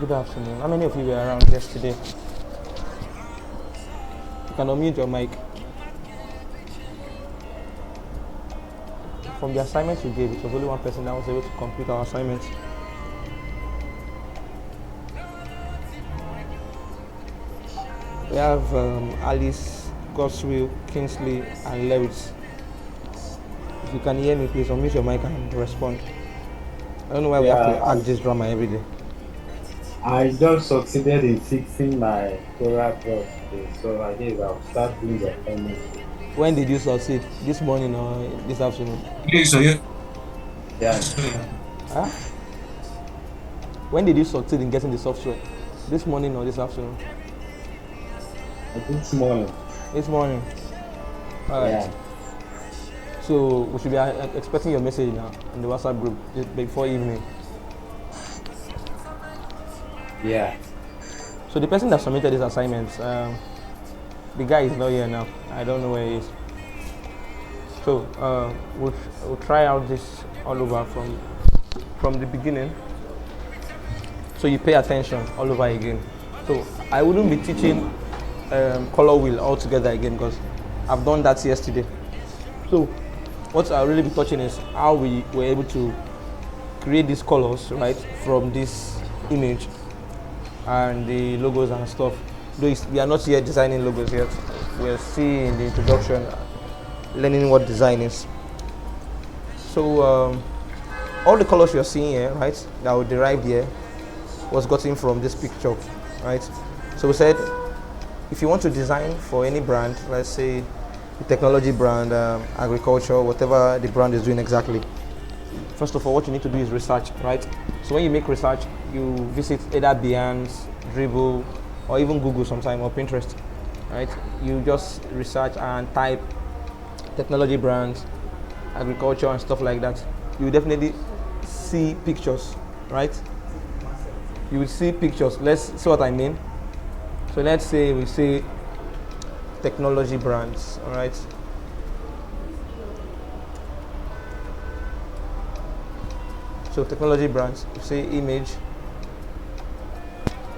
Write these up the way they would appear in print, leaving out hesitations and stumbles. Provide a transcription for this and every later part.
Good afternoon. How many of you were around yesterday? You can unmute your mic. From the assignment you gave, it was only one person that was able to complete our assignment. We have Alice, Godswill, Kingsley, and Lewis. If you can hear me, please unmute your mic and respond. I don't know why we have to act this drama every day. I just succeeded in fixing my Torah job today, so I guess I'll start doing the assignment. When did you succeed? This morning or this afternoon? Yeah, Huh? When did you succeed in getting the software? This morning or this afternoon? this morning. This morning. Alright. Yeah. So we should be expecting your message now in the WhatsApp group before evening. Yeah. So the person that submitted this assignment, the guy is not here now. I don't know where he is. So we'll try out this all over from the beginning. So you pay attention all over again. So I wouldn't be teaching color wheel altogether again because I've done that yesterday. So what I'll really be touching is how we were able to create these colors, right, from this image and the logos and stuff. Though we are not yet designing logos yet. We're still in the introduction, learning what design is. So all the colors you're seeing here, right, that were derived here was gotten from this picture, right? So we said if you want to design for any brand, let's say the technology brand, agriculture, whatever the brand is doing exactly, first of all, what you need to do is research, right? So when you make research, you visit either Behance, Dribble, or even Google sometime, or Pinterest, right? You just research and type technology brands, agriculture, and stuff like that. You will definitely see pictures, right? You will see pictures. Let's see what I mean. So let's say we say technology brands, all right? So technology brands, you say image,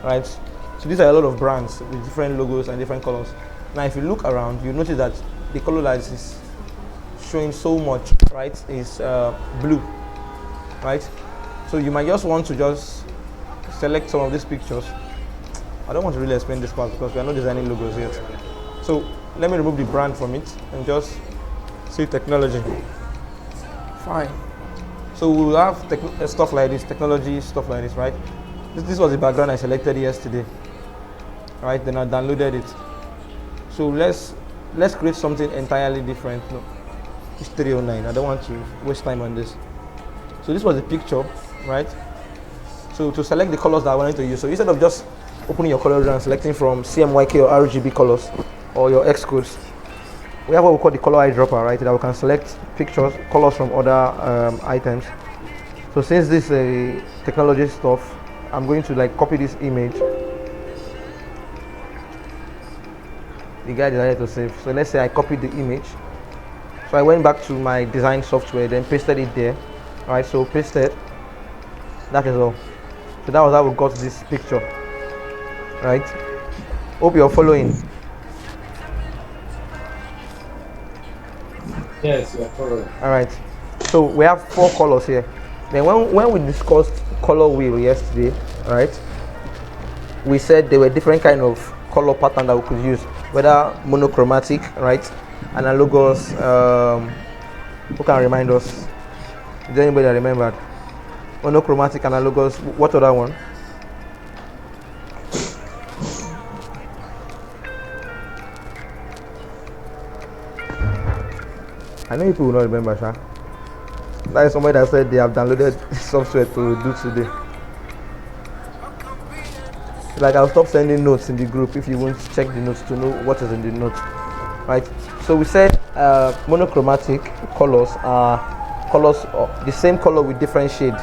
right? So these are a lot of brands with different logos and different colors. Now if you look around, you notice that the color that is showing so much, right, is blue, right? So you might just want to just select some of these pictures. I don't want to really explain this part because we are not designing logos yet. So let me remove the brand from it and just say technology. Fine. So we will have stuff like this, technology, stuff like this, right? This was the background I selected yesterday, right? Then I downloaded it. So let's create something entirely different. No, it's 309. I don't want to waste time on this. So this was the picture, right? So to select the colors that I wanted to use, so instead of just opening your color and selecting from CMYK or RGB colors or your X codes, we have what we call the color eyedropper, right? That we can select pictures, colors from other items. So since this is a technology stuff, I'm going to like copy this image. The guy decided to save. So let's say I copied the image. So I went back to my design software, then pasted it there, right? So pasted. That is all. So that was how we got this picture, right? Hope you're following. Yes, you're following. All right. So we have 4 colors here. Then when we discussed color wheel yesterday, right? We said there were different kind of color pattern that we could use, whether monochromatic, right? Analogous. Who can remind us? Is there anybody that remembered? Monochromatic, analogous. What other one? I know people will not remember, Sha. That is somebody that said they have downloaded software to do today. Like I'll stop sending notes in the group if you won't check the notes to know what is in the notes, right? So we said monochromatic colors are colors of the same color with different shade,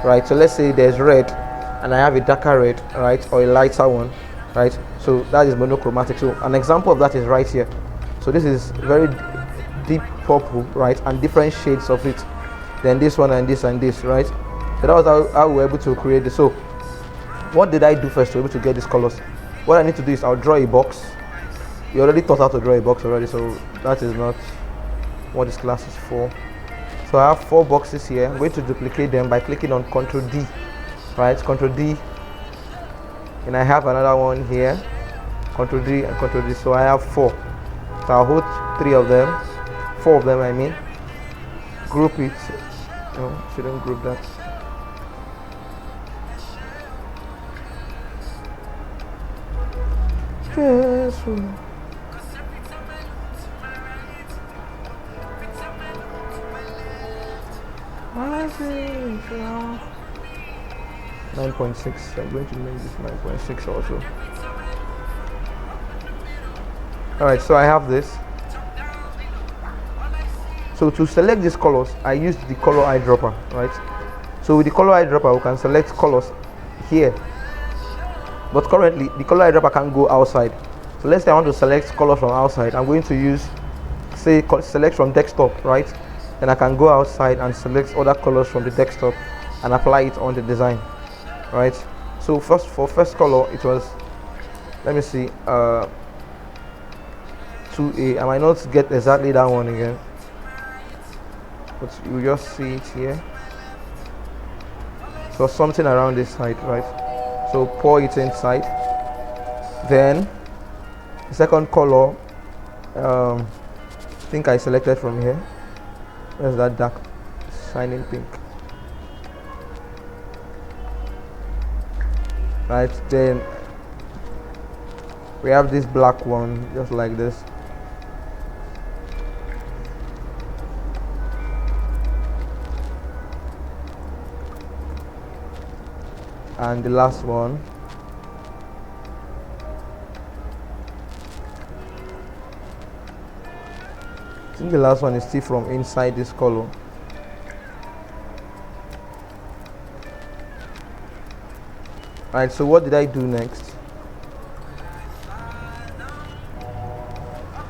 right? So let's say there's red, and I have a darker red, right, or a lighter one, right? So that is monochromatic. So an example of that is right here. So this is very deep purple, right, and different shades of it. Then this one and this, right? So that was how we were able to create this. So what did I do first to be able to get these colors? What I need to do is I'll draw a box. You already taught how to draw a box already, so that is not what this class is for. So I have 4 boxes here. I'm going to duplicate them by clicking on Ctrl D, right? Ctrl D, and I have another one here. Ctrl D and Ctrl D. So I have 4. So I'll hold 3 of them, 4 of them. I mean, group it. No, shouldn't group that. Yes. 9.6. I'm going to make this 9.6 also. Alright, so I have this. So to select these colors, I used the color eyedropper, right? So with the color eyedropper, we can select colors here. But currently, the color eyedropper can't go outside. So let's say I want to select colors from outside. I'm going to use, say, select from desktop, right? Then I can go outside and select other colors from the desktop and apply it on the design, right? So for first color, it was, let me see, 2A. I might not get exactly that one again, but you just see it here. So something around this side, right? So pour it inside. Then the second color, I think I selected from here. Where's that dark shining pink? Right, then we have this black one, just like this. And the last one, I think the last one is still from inside this color. Alright, so what did I do next?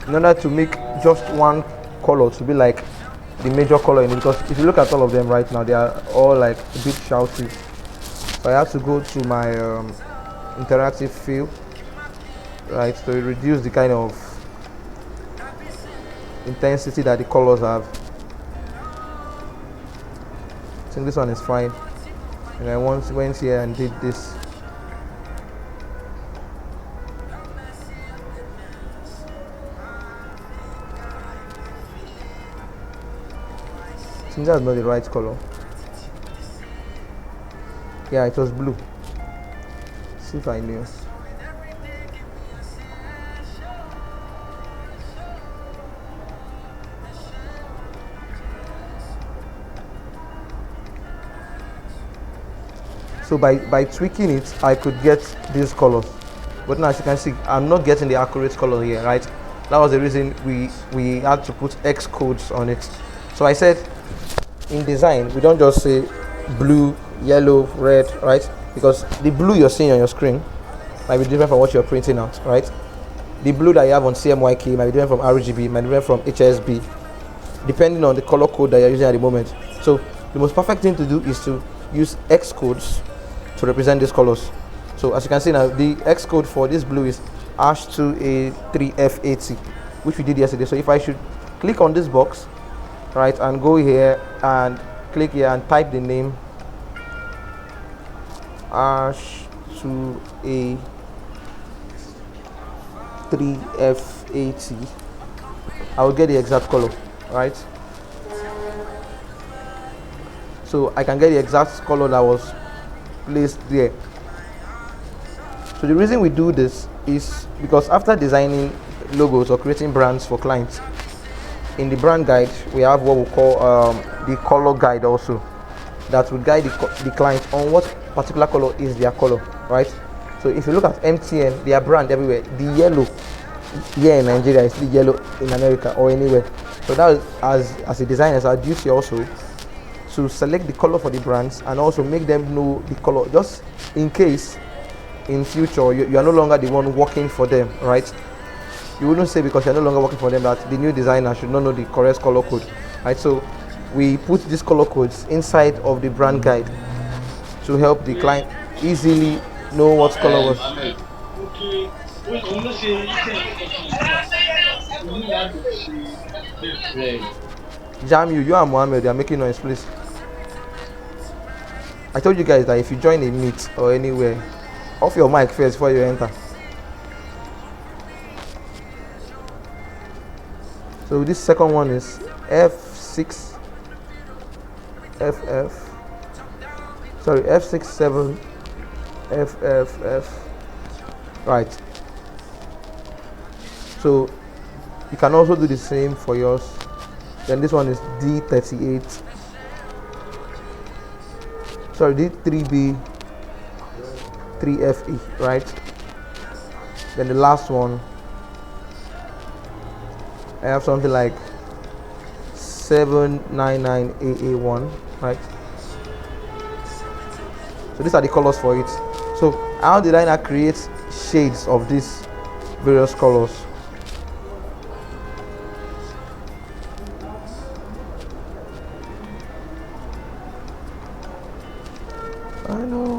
In order to make just one color to be like the major color in it, because if you look at all of them right now, they are all like a bit shouty. So I have to go to my interactive field, right, to reduce the kind of intensity that the colors have. I think this one is fine. And I went here and did this. I think that's not the right color. Yeah, it was blue. See if I knew. So by tweaking it, I could get these colors. But now as you can see, I'm not getting the accurate color here, right? That was the reason we had to put X codes on it. So I said, in design, we don't just say blue, yellow, red, right? Because the blue you're seeing on your screen might be different from what you're printing out, right? The blue that you have on CMYK might be different from RGB, might be different from HSB, depending on the color code that you're using at the moment. So the most perfect thing to do is to use X codes to represent these colors. So as you can see now, the X code for this blue is H2A3F80, which we did yesterday. So if I should click on this box, right, and go here and click here and type the name H2A3F80, I will get the exact color, right? So I can get the exact color that was placed there. So the reason we do this is because after designing logos or creating brands for clients, in the brand guide we have what we call the color guide also, that will guide the client on what particular color is their color, right? So if you look at MTN, their brand everywhere, the yellow here in Nigeria is the yellow in America or anywhere. So that is, as a designer, it's our duty also to select the color for the brands and also make them know the color, just in case in future you are no longer the one working for them, right? You wouldn't say because you're no longer working for them that the new designer should not know the correct color code, right? So we put these color codes inside of the brand guide to help the client easily know what color was. Ahmed. Okay. Wait, you know, say, you have to see red. Jam you and Mohammed, they are making noise, please. I told you guys that if you join a meet or anywhere, off your mic first before you enter. So this second one is F6 FF. Sorry, F67 FFF. Right. So you can also do the same for yours. Then this one is D38. Sorry, D3B 3FE, right? Then the last one, I have something like 799AA1, right? So these are the colors for it. So how did I now create shades of these various colors? I know.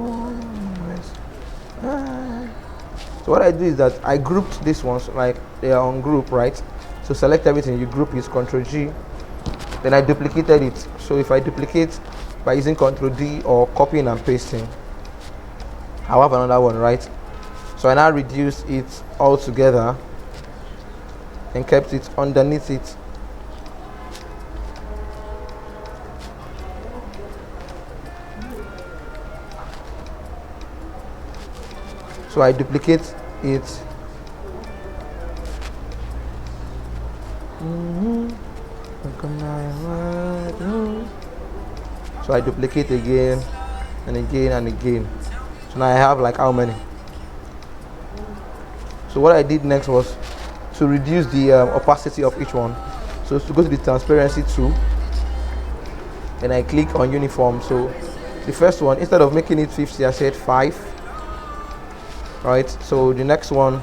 So what I do is that I grouped these ones, like they are on group, right? So select everything, you group is Ctrl G. Then I duplicated it. So if I duplicate by using Ctrl D or copying and pasting, I'll have another one, right? So I now reduced it all together and kept it underneath it. So I duplicate it. So I duplicate again and again and again. So now I have like how many? So what I did next was to reduce the opacity of each one. So to go to the transparency tool, and I click on uniform. So the first one, instead of making it 50, I said 5. Right, so the next one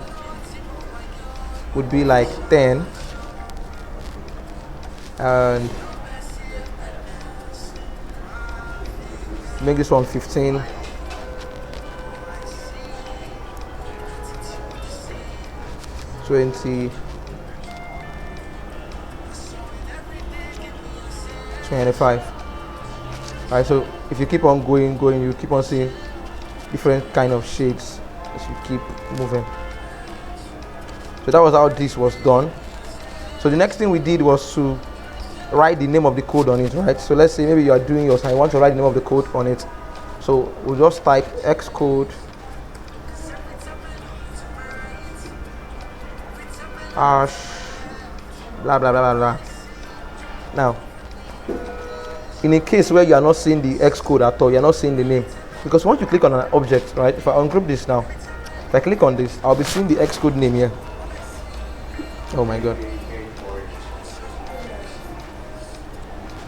would be like 10, and make this one 15, 20, 25. Alright, so if you keep on going, you keep on seeing different kind of shades as you keep moving. So that was how this was done. So the next thing we did was to write the name of the code on it, right? So let's say maybe you are doing yours and you want to write the name of the code on it. So we'll just type Xcode hash blah blah blah blah blah. Now, in a case where you are not seeing the Xcode at all, you are not seeing the name, because once you click on an object, right? If I ungroup this now, if I click on this, I'll be seeing the Xcode name here. Oh my god.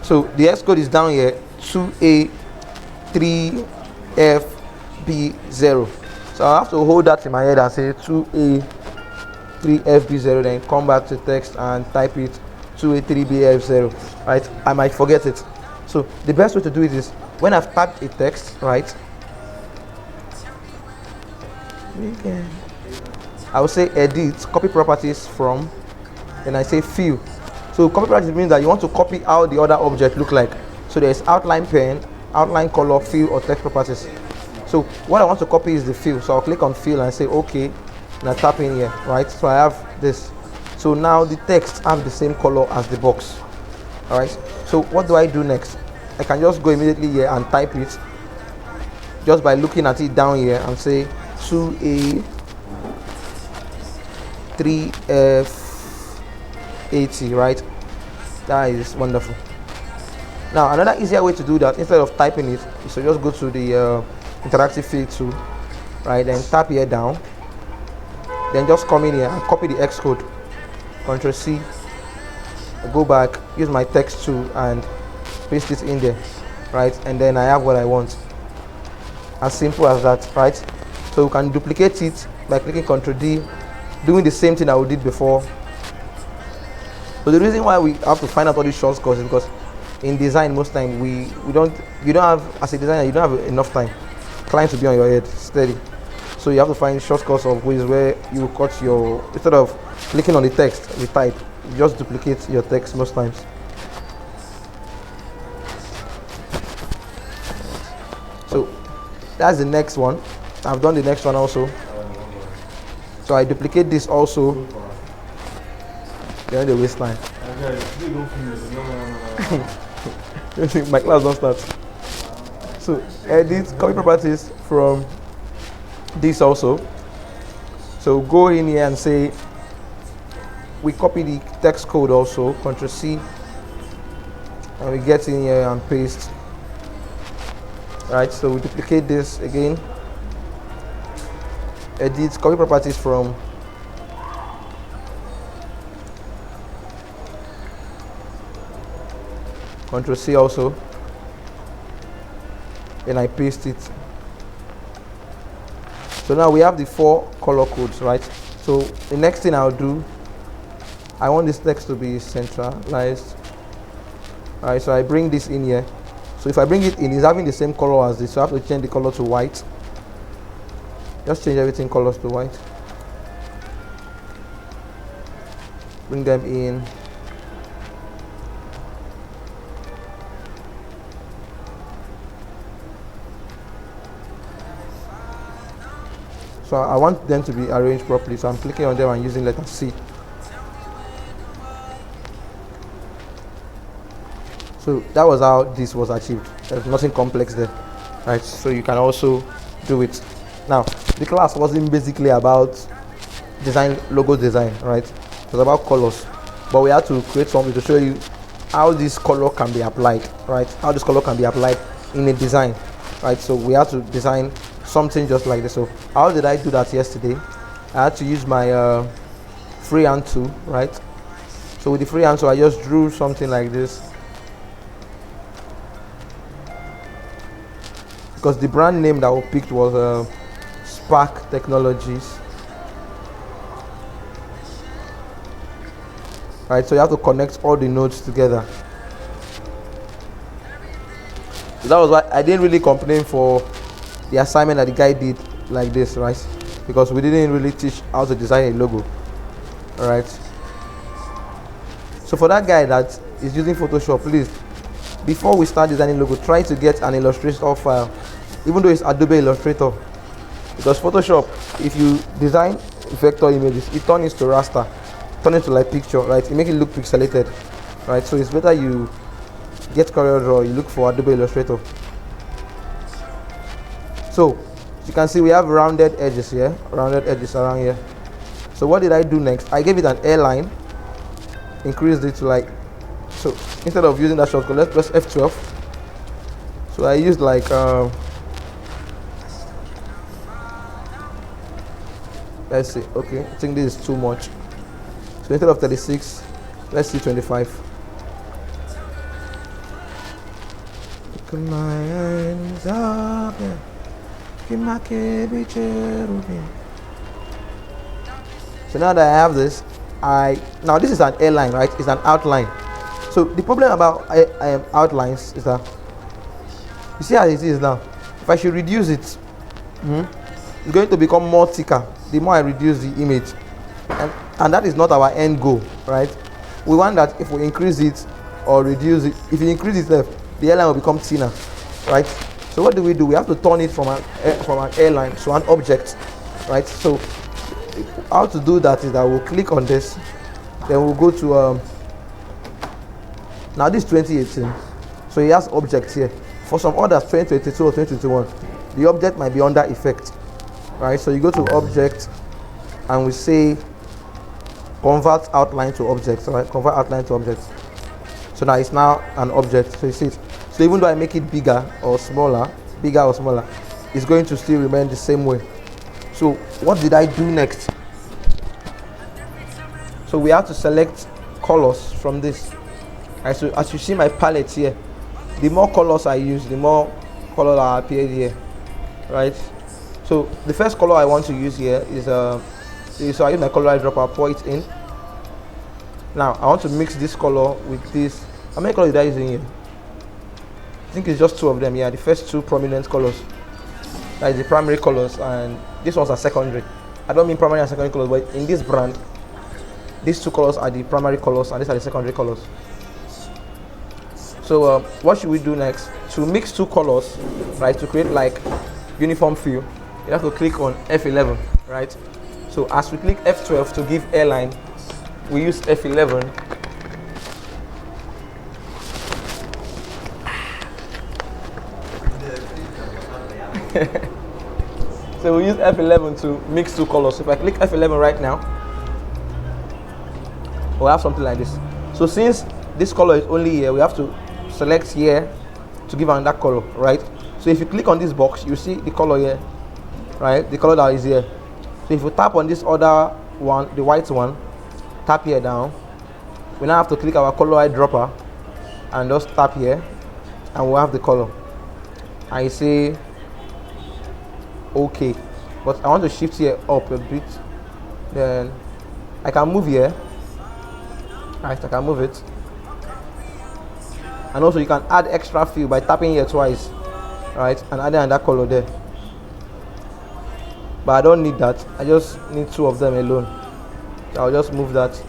So the Xcode is down here, 2A3FB0. So I have to hold that in my head and say 2A3FB0, then come back to text and type it 2A3BF0, right? I might forget it. So the best way to do it is when I've typed a text, right? I will say edit, copy properties from, and I say fill. So copy properties means that you want to copy how the other object look like. So there's outline pen, outline color, fill, or text properties. So what I want to copy is the fill. So I'll click on fill and say okay, and I tap in here, right? So I have this. So now the text have the same color as the box. All right. So what do I do next? I can just go immediately here and type it just by looking at it down here and say 2A3F80, right? That is wonderful. Now another easier way to do that, instead of typing it, is to just go to the interactive field tool, right? Then tap here down, then just come in here and copy the Xcode, Ctrl C, go back, use my text tool and paste it in there, right? And then I have what I want. As simple as that, right? So we can duplicate it by clicking Ctrl D, doing the same thing I did before. So the reason why we have to find out all these shortcuts is because in design most time you don't have, as a designer, you don't have enough time. Clients will be on your head steady. So you have to find shortcuts of ways where you cut your, instead of clicking on the text, retype, you just duplicate your text most times. So that's the next one. I've done the next one also. So I duplicate this also. Then they waste time. My class don't start. So edit, copy properties from this also. So go in here and say we copy the text code also, Ctrl C, and we get in here and paste. Right, so we duplicate this again. Edit, copy properties from Ctrl C also, and I paste it. So now we have the 4 color codes, right? So the next thing I'll do, I want this text to be centralized. Alright, so I bring this in here. So if I bring it in, it's having the same color as this, so I have to change the color to white. Just change everything colors to white. Bring them in. So I want them to be arranged properly, so I'm clicking on them and using letter C. So that was how this was achieved. There's nothing complex there, right? So you can also do it. Now, the class wasn't basically about logo design, right? It was about colors, but we had to create something to show you how this color can be applied, right? How this color can be applied in a design, right? So we had to design something just like this. So how did I do that yesterday? I had to use my freehand tool, right? So with the freehand tool, I just drew something like this, because the brand name that we picked was Spark Technologies. Right, so you have to connect all the nodes together. So that was why I didn't really complain for the assignment that the guy did like this, right? Because we didn't really teach how to design a logo. Alright. So for that guy that is using Photoshop, please, before we start designing logo, try to get an Illustrator file, even though it's Adobe Illustrator. Because Photoshop, if you design vector images, it turns to raster, turn it to like picture, right? It make it look pixelated, right? So it's better you get CorelDRAW, you look for Adobe Illustrator. So you can see we have rounded edges here, rounded edges around here. So what did I do next? I gave it an airline, increased it to like, so instead of using that shortcut, let's press F12. So I used like let's see, okay, I think this is too much. So instead of 36, let's see 25. Look at my hands up, yeah. So now that I have this, now this is an airline, right? It's an outline. So the problem about outlines is that, you see how it is now. If I should reduce it, it's going to become more thicker the more I reduce the image, and that is not our end goal, right? We want that if we increase it or reduce it, if you increase it, the airline will become thinner, right? So what do? We have to turn it from an airline to an object, right? So how to do that is that we'll click on this, then we'll go to now this 2018, so it has objects here. For some others, 2022 or 2021, the object might be under effect, right? So you go to object and we say convert outline to object, right? Convert outline to object. So now it's now an object. So you see it. So even though I make it bigger or smaller, it's going to still remain the same way. So what did I do next? So we have to select colors from this. Right, so as you see my palette here, the more colors I use, the more colors are appeared here, right? So the first color I want to use here is so I use my color eyedropper, pour it in. Now I want to mix this color with this. How many colors did I use in here? I think it's just 2 of them. Yeah, the first 2 prominent colors. That is the primary colors, and these ones are secondary. I don't mean primary and secondary colors, but in this brand, these two colors are the primary colors and these are the secondary colors. So what should we do next? To mix two colors, right, to create like uniform feel, you have to click on F11, right? So as we click F12 to give airline, we use F11. So we use F11 to mix two colors. So if I click F11 right now, we'll have something like this. So since this color is only here, we have to select here to give another color, right? So if you click on this box, you see the color here, right? The color that is here. So if you tap on this other one, the white one, tap here down, we now have to click our color eyedropper and just tap here, and we'll have the color. And you say okay, but I want to shift here up a bit, then I can move here, right? I can move it, and also you can add extra fill by tapping here twice, right, and adding another color there. But I don't need that, I just need two of them alone. So I'll just move that.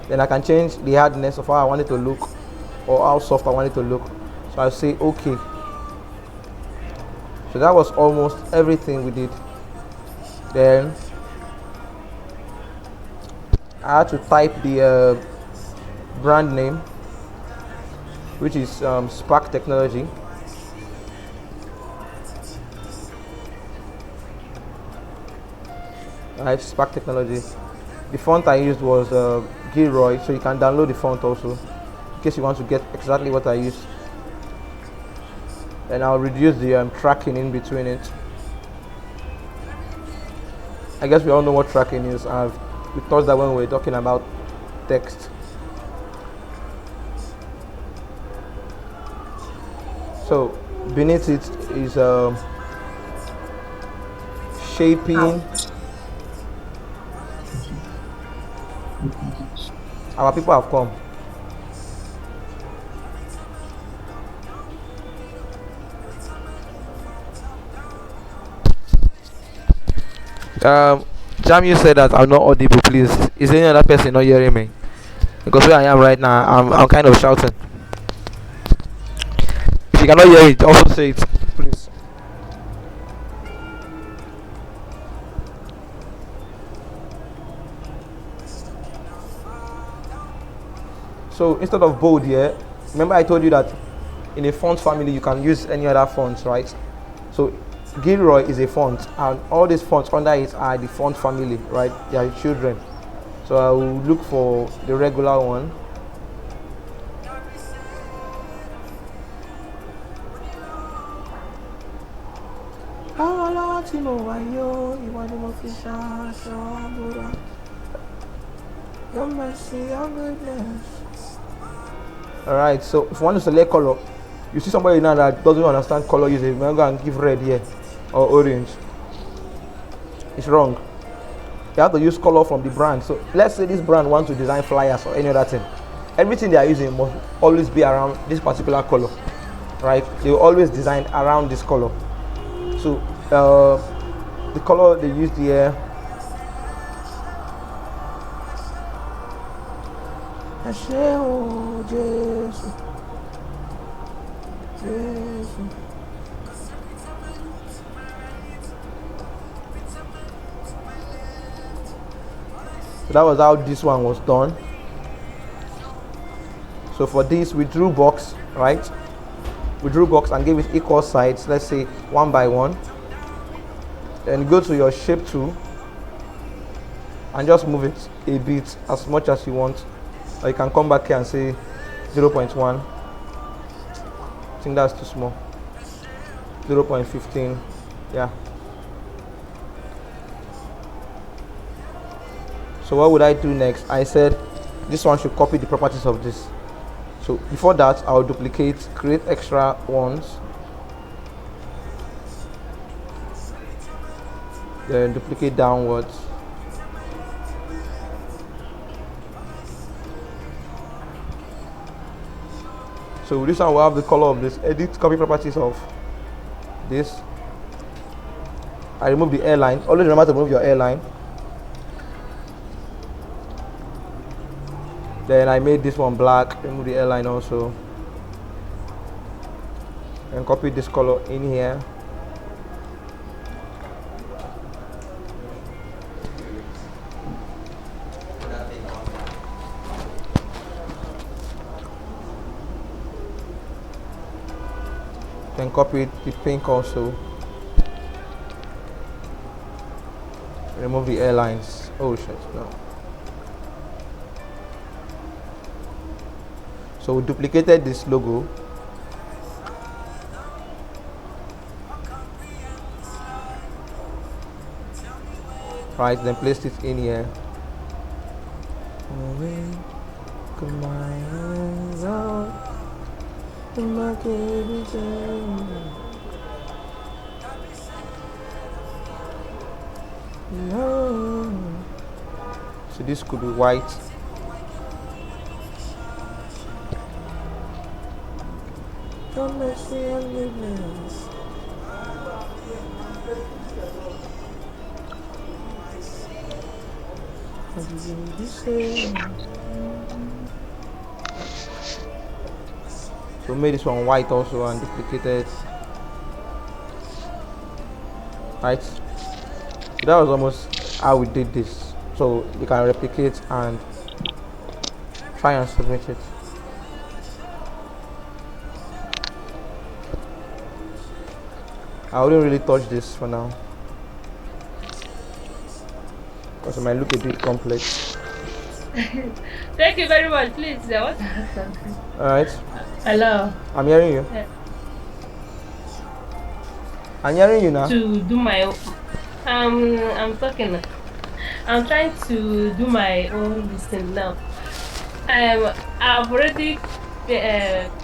Then I can change the hardness of how I want it to look or how soft I want it to look. So I'll say okay. So that was almost everything we did. Then I had to type the brand name, which is Spark Technology. Right, Spark Technology. The font I used was Gilroy, so you can download the font also in case you want to get exactly what I used. And I'll reduce the tracking in between it. I guess we all know what tracking is. We touched that when we were talking about text. So beneath it is shaping. Our people have come. Jamu said that I'm not audible, please. Is any other person not hearing me? Because where I am right now, I'm kind of shouting. If you cannot hear it, also say it, please. So instead of bold here, remember I told you that in a font family you can use any other fonts, right? So Gilroy is a font, and all these fonts under it are the font family, right? They are children. So I will look for the regular one. Alright, so if you want to select color, you see somebody now that doesn't understand color usage, we're going to give red here or orange. It's wrong. You have to use color from the brand. So let's say this brand wants to design flyers or any other thing. Everything they are using must always be around this particular color, right? They will always design around this color. So the color they used here, so that was how this one was done. So for this we drew box, right? We drew box and gave it equal sides, let's say 1 by 1. Then go to your shape tool and just move it a bit, as much as you want. Or you can come back here and say 0.1. I think that's too small. 0.15. Yeah. So what would I do next? I said this one should copy the properties of this. So before that, I'll duplicate, create extra ones, then duplicate downwards. So this one will have the color of this. Edit copy properties of this. I remove the airline. Always remember to remove your airline. Then I made this one black. Remove the airline also. And copy this color in here. Then copy the pink also. Remove the airlines. Oh shit, no. So we duplicated this logo. Right, then placed it in here. So this could be white. So made this one white also and duplicated. Right. So that was almost how we did this. So you can replicate and try and submit it. I wouldn't really touch this for now because it might look a bit complex. Thank you very much. Please, I want to ask something. Alright. Hello. I'm hearing you. Yeah. I'm hearing you now. To do my I'm talking. I'm trying to do my own listing now. I've already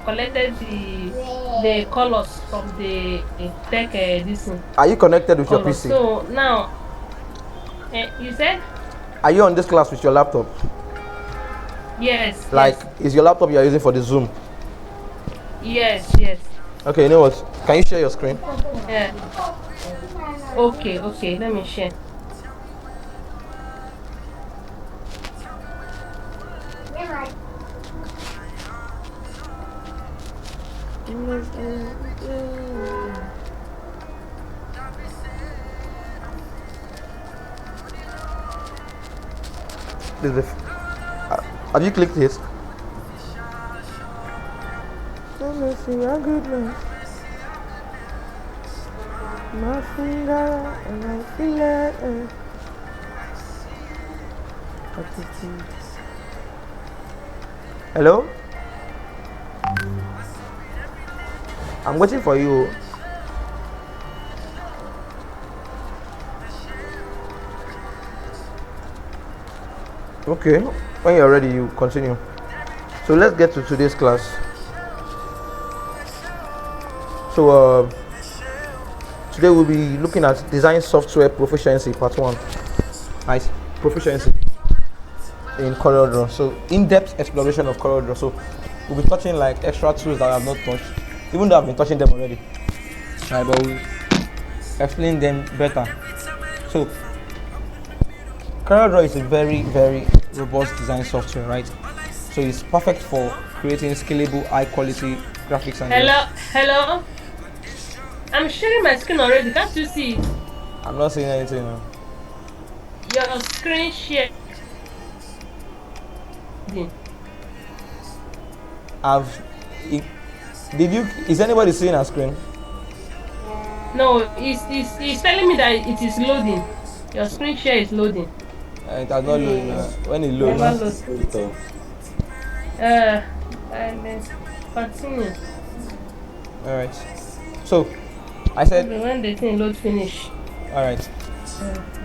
collected the colors from the tech this one. Are you connected with your Colors. PC? So now, you said? Are you on this class with your laptop? Yes. Like, is your laptop you are using for the Zoom? Yes. Yes. Okay, you know what? Can you share your screen? Yeah. Okay. Let me share. Have you clicked it? Let me see your goodness. My finger and I feel it. Hello? I'm waiting for you. Okay, when you're ready, you continue. So let's get to today's class. So today we'll be looking at design software proficiency part 1. Nice, proficiency in CorelDRAW. So in-depth exploration of CorelDRAW. So we'll be touching like extra tools that I have not touched, even though I've been touching them already. Right, but we'll explain them better. So CorelDRAW is a very, very robust design software, right? So it's perfect for creating scalable, high-quality graphics and Hello. I'm sharing my screen already. Can't you see it? I'm not seeing anything now. Your screen share. Is anybody seeing our screen? No, it's telling me that it is loading. Your screen share is loading. It has not loaded. When it loads. Never load. And continue. Alright. So I said When the thing load finish. alright.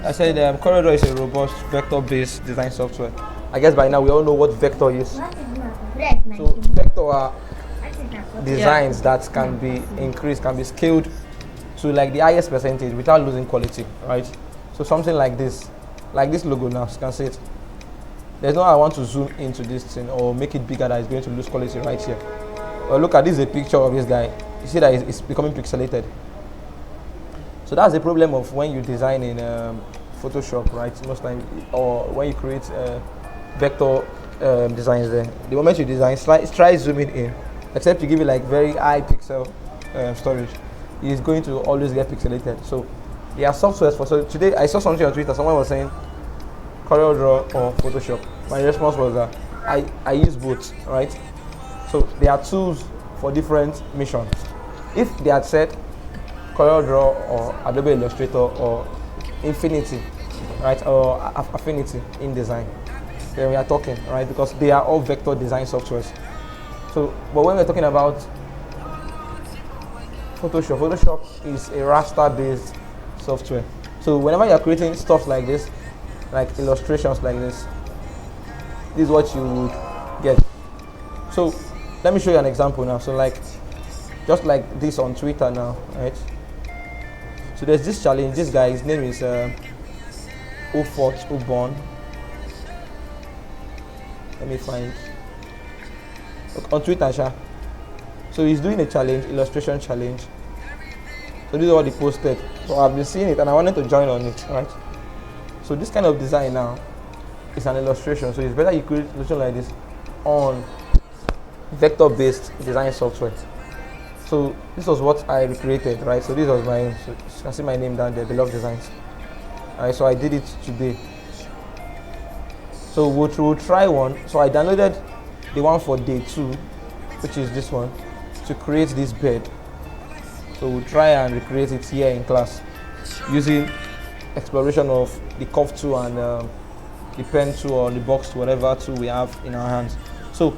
I said CorelDRAW is a robust vector-based design software. I guess by now we all know what vector is. So vector are designs that can be increased, can be scaled to like the highest percentage without losing quality, right? So something like this logo now, you can see it. There's no I want to zoom into this thing or make it bigger that it's going to lose quality right here. Well, look at this, is a picture of this guy. You see that it's becoming pixelated. So that's the problem of when you design in Photoshop, right? Most time, or when you create vector designs there. The moment you design, try zooming in, except you give it like very high pixel storage, it's going to always get pixelated. So there are softwares for. So today I saw something on Twitter. Someone was saying CorelDRAW or Photoshop. My response was that I use both, right? So there are tools for different missions. If they had said CorelDRAW or Adobe Illustrator or Infinity, right, or Affinity in design, then we are talking, right, because they are all vector design softwares. So, but when we're talking about Photoshop is a raster-based software. So whenever you're creating stuff like this, like illustrations like this is what you would get. So let me show you an example now. So like, just like this on Twitter now, right? So there's this challenge. This guy, his name is Ofort Ubon. Let me find on Twitter, Sha. So he's doing a challenge, illustration challenge. So this is what he posted. So I've been seeing it and I wanted to join on it, right? So this kind of design now is an illustration. So it's better you create illustration like this on vector-based design software. So this was what I recreated, right? So this was my own. So you can see my name down there, Beloved Designs. Alright, so I did it today. So we'll try one. So I downloaded the one for day 2, which is this one, to create this bed. So we'll try and recreate it here in class using exploration of the curve tool and the pen tool or the box tool, whatever tool we have in our hands. So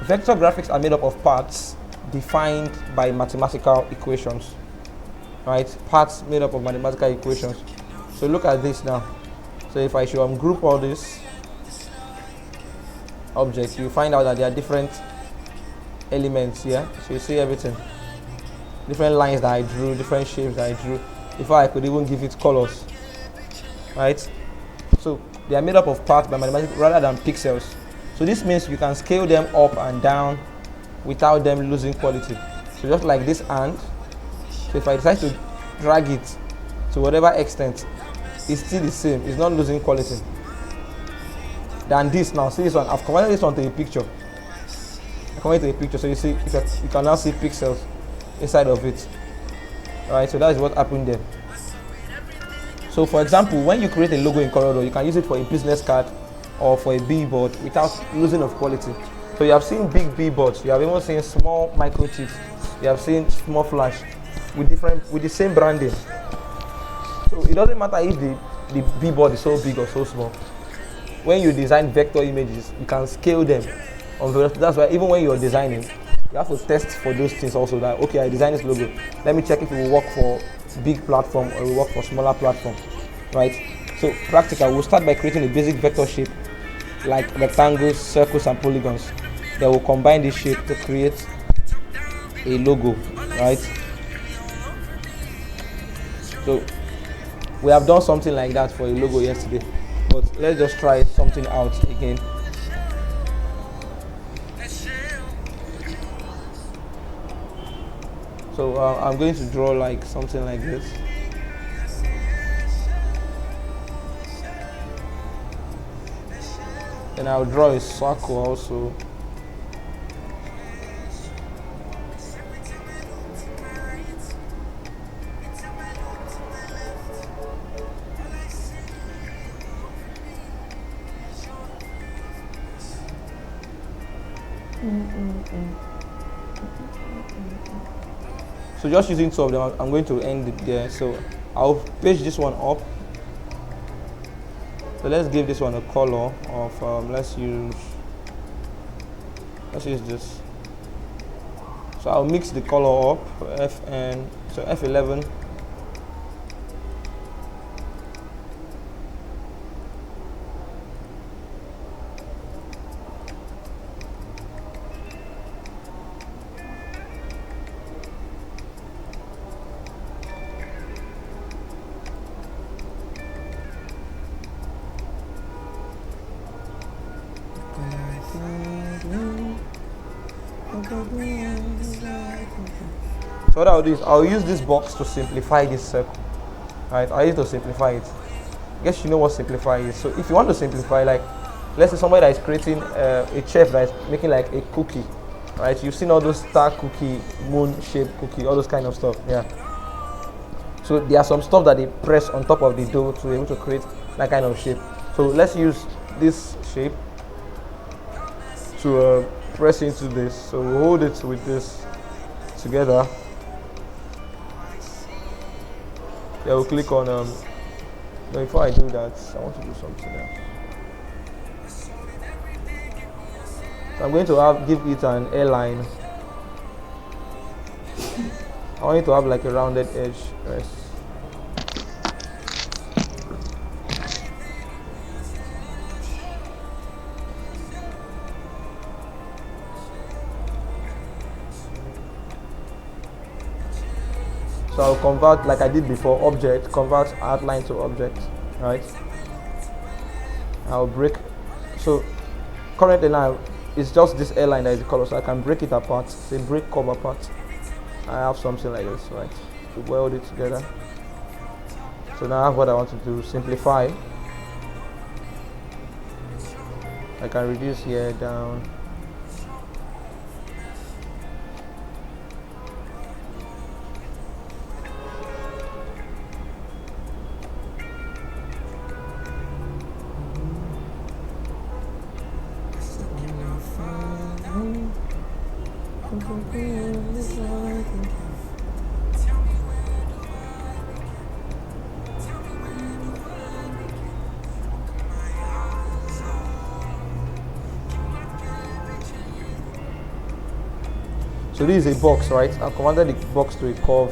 vector graphics are made up of parts defined by mathematical equations, right? Parts made up of mathematical equations. So look at this now. So if I should group all these objects, you find out that there are different elements here. So you see everything, different lines that I drew, different shapes that I drew, before I could even give it colors, right? So they are made up of parts by mathematics rather than pixels. So this means you can scale them up and down without them losing quality. So just like this ant, so if I decide to drag it to whatever extent, it's still the same, it's not losing quality. Than this now, see this one, I've converted this one to a picture. I converted to a picture, so you see, you can now see pixels inside of it. Alright, so that is what happened there. So for example, when you create a logo in CorelDRAW, you can use it for a business card or for a billboard without losing of quality. So you have seen big billboards, you have even seen small microchips, you have seen small flash with the same branding. So it doesn't matter if the billboard is so big or so small. When you design vector images, you can scale them. That's why even when you're designing, you have to test for those things also. That okay, I designed this logo. Let me check if it will work for big platform or it will work for smaller platform, right? So practical, we'll start by creating a basic vector shape like rectangles, circles, and polygons. Then we'll combine this shape to create a logo, right? So we have done something like that for a logo yesterday, but let's just try something out again. So I'm going to draw like something like this. And I'll draw a circle also. So just using two of them, I'm going to end it there. So I'll page this one up. So let's give this one a color of let's use this. So I'll mix the color up, so F11. So what I'll do is I'll use this box to simplify this circle. Right, I use it to simplify it. I guess you know what simplify is. So if you want to simplify, like let's say somebody that is creating a chef that is making like a cookie, right? You've seen all those star cookie, moon shaped cookie, all those kind of stuff. Yeah. So there are some stuff that they press on top of the dough to be able to create that kind of shape. So let's use this shape to press into this. So we'll hold it with this together. Yeah, we'll click on no, before I do that, I want to do something else. So I'm going to give it an airline. I want it to have like a rounded edge. Yes. So I'll convert, like I did before, object, convert outline to object, right? I'll break, so currently now it's just this airline that is the color, so I can break it apart, say break curve apart. I have something like this, right? To weld it together. So now I have what I want to do, simplify. I can reduce here down. So this is a box, right? I've converted the box to a curve.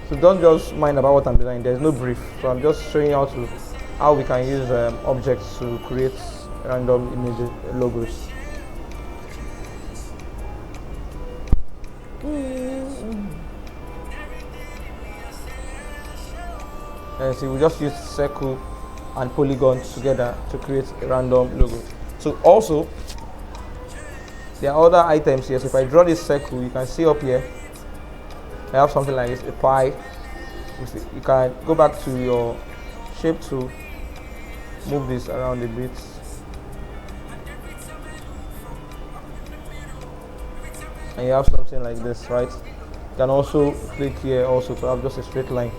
So don't just mind about what I'm designing. There's no brief. So I'm just showing you how we can use objects to create random image logos. And see, we just use circle and polygon together to create a random logo. So also, there are other items here. So if I draw this circle, you can see up here, I have something like this, a pie. You can go back to your shape tool, move this around a bit. And you have something like this, right? You can also click here also to have just a straight line.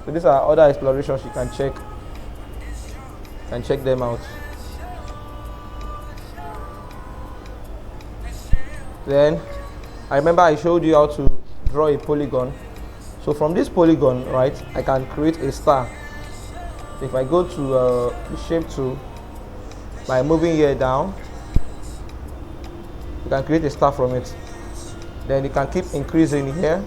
So these are other explorations you can check. Them out. Then I remember I showed you how to draw a polygon. So from this polygon, right, I can create a star. If I go to the shape tool, by moving here down, you can create a star from it. Then you can keep increasing here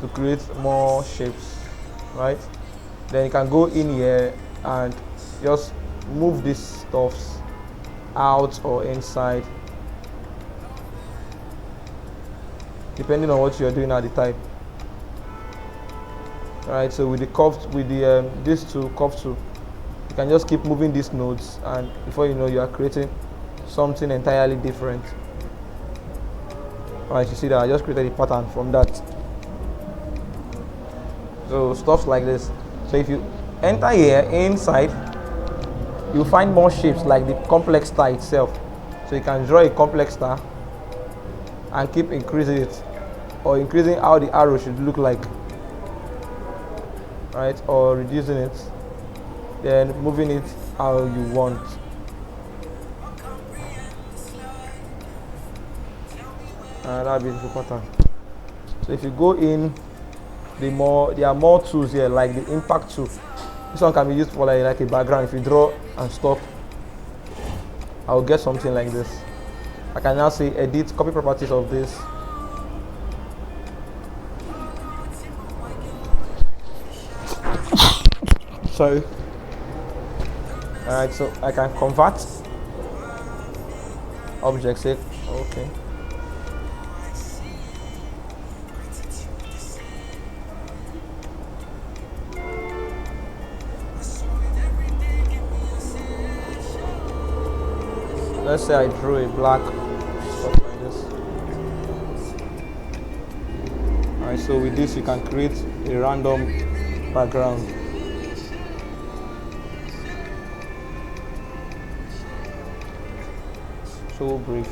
to create more shapes, right? Then you can go in here and just move these stuffs out or inside, depending on what you're doing at the time. Alright, so with the curve, with the these two curve tool, you can just keep moving these nodes, and before you know, you are creating something entirely different. Alright, you see that I just created a pattern from that. So stuff like this. So if you enter here inside, you'll find more shapes like the complex star itself. So you can draw a complex star and keep increasing it, or increasing how the arrow should look like, right? Or reducing it, then moving it how you want. And that beautiful pattern. So if you go in, there are more tools here, like the impact tool. This one can be used for like a background. If you draw and stop, I'll get something like this. I can now say edit, copy properties of this. Sorry. Alright, so I can convert object, say okay. Let's say I drew a black stuff like this. Alright, so with this you can create a random background. So brief.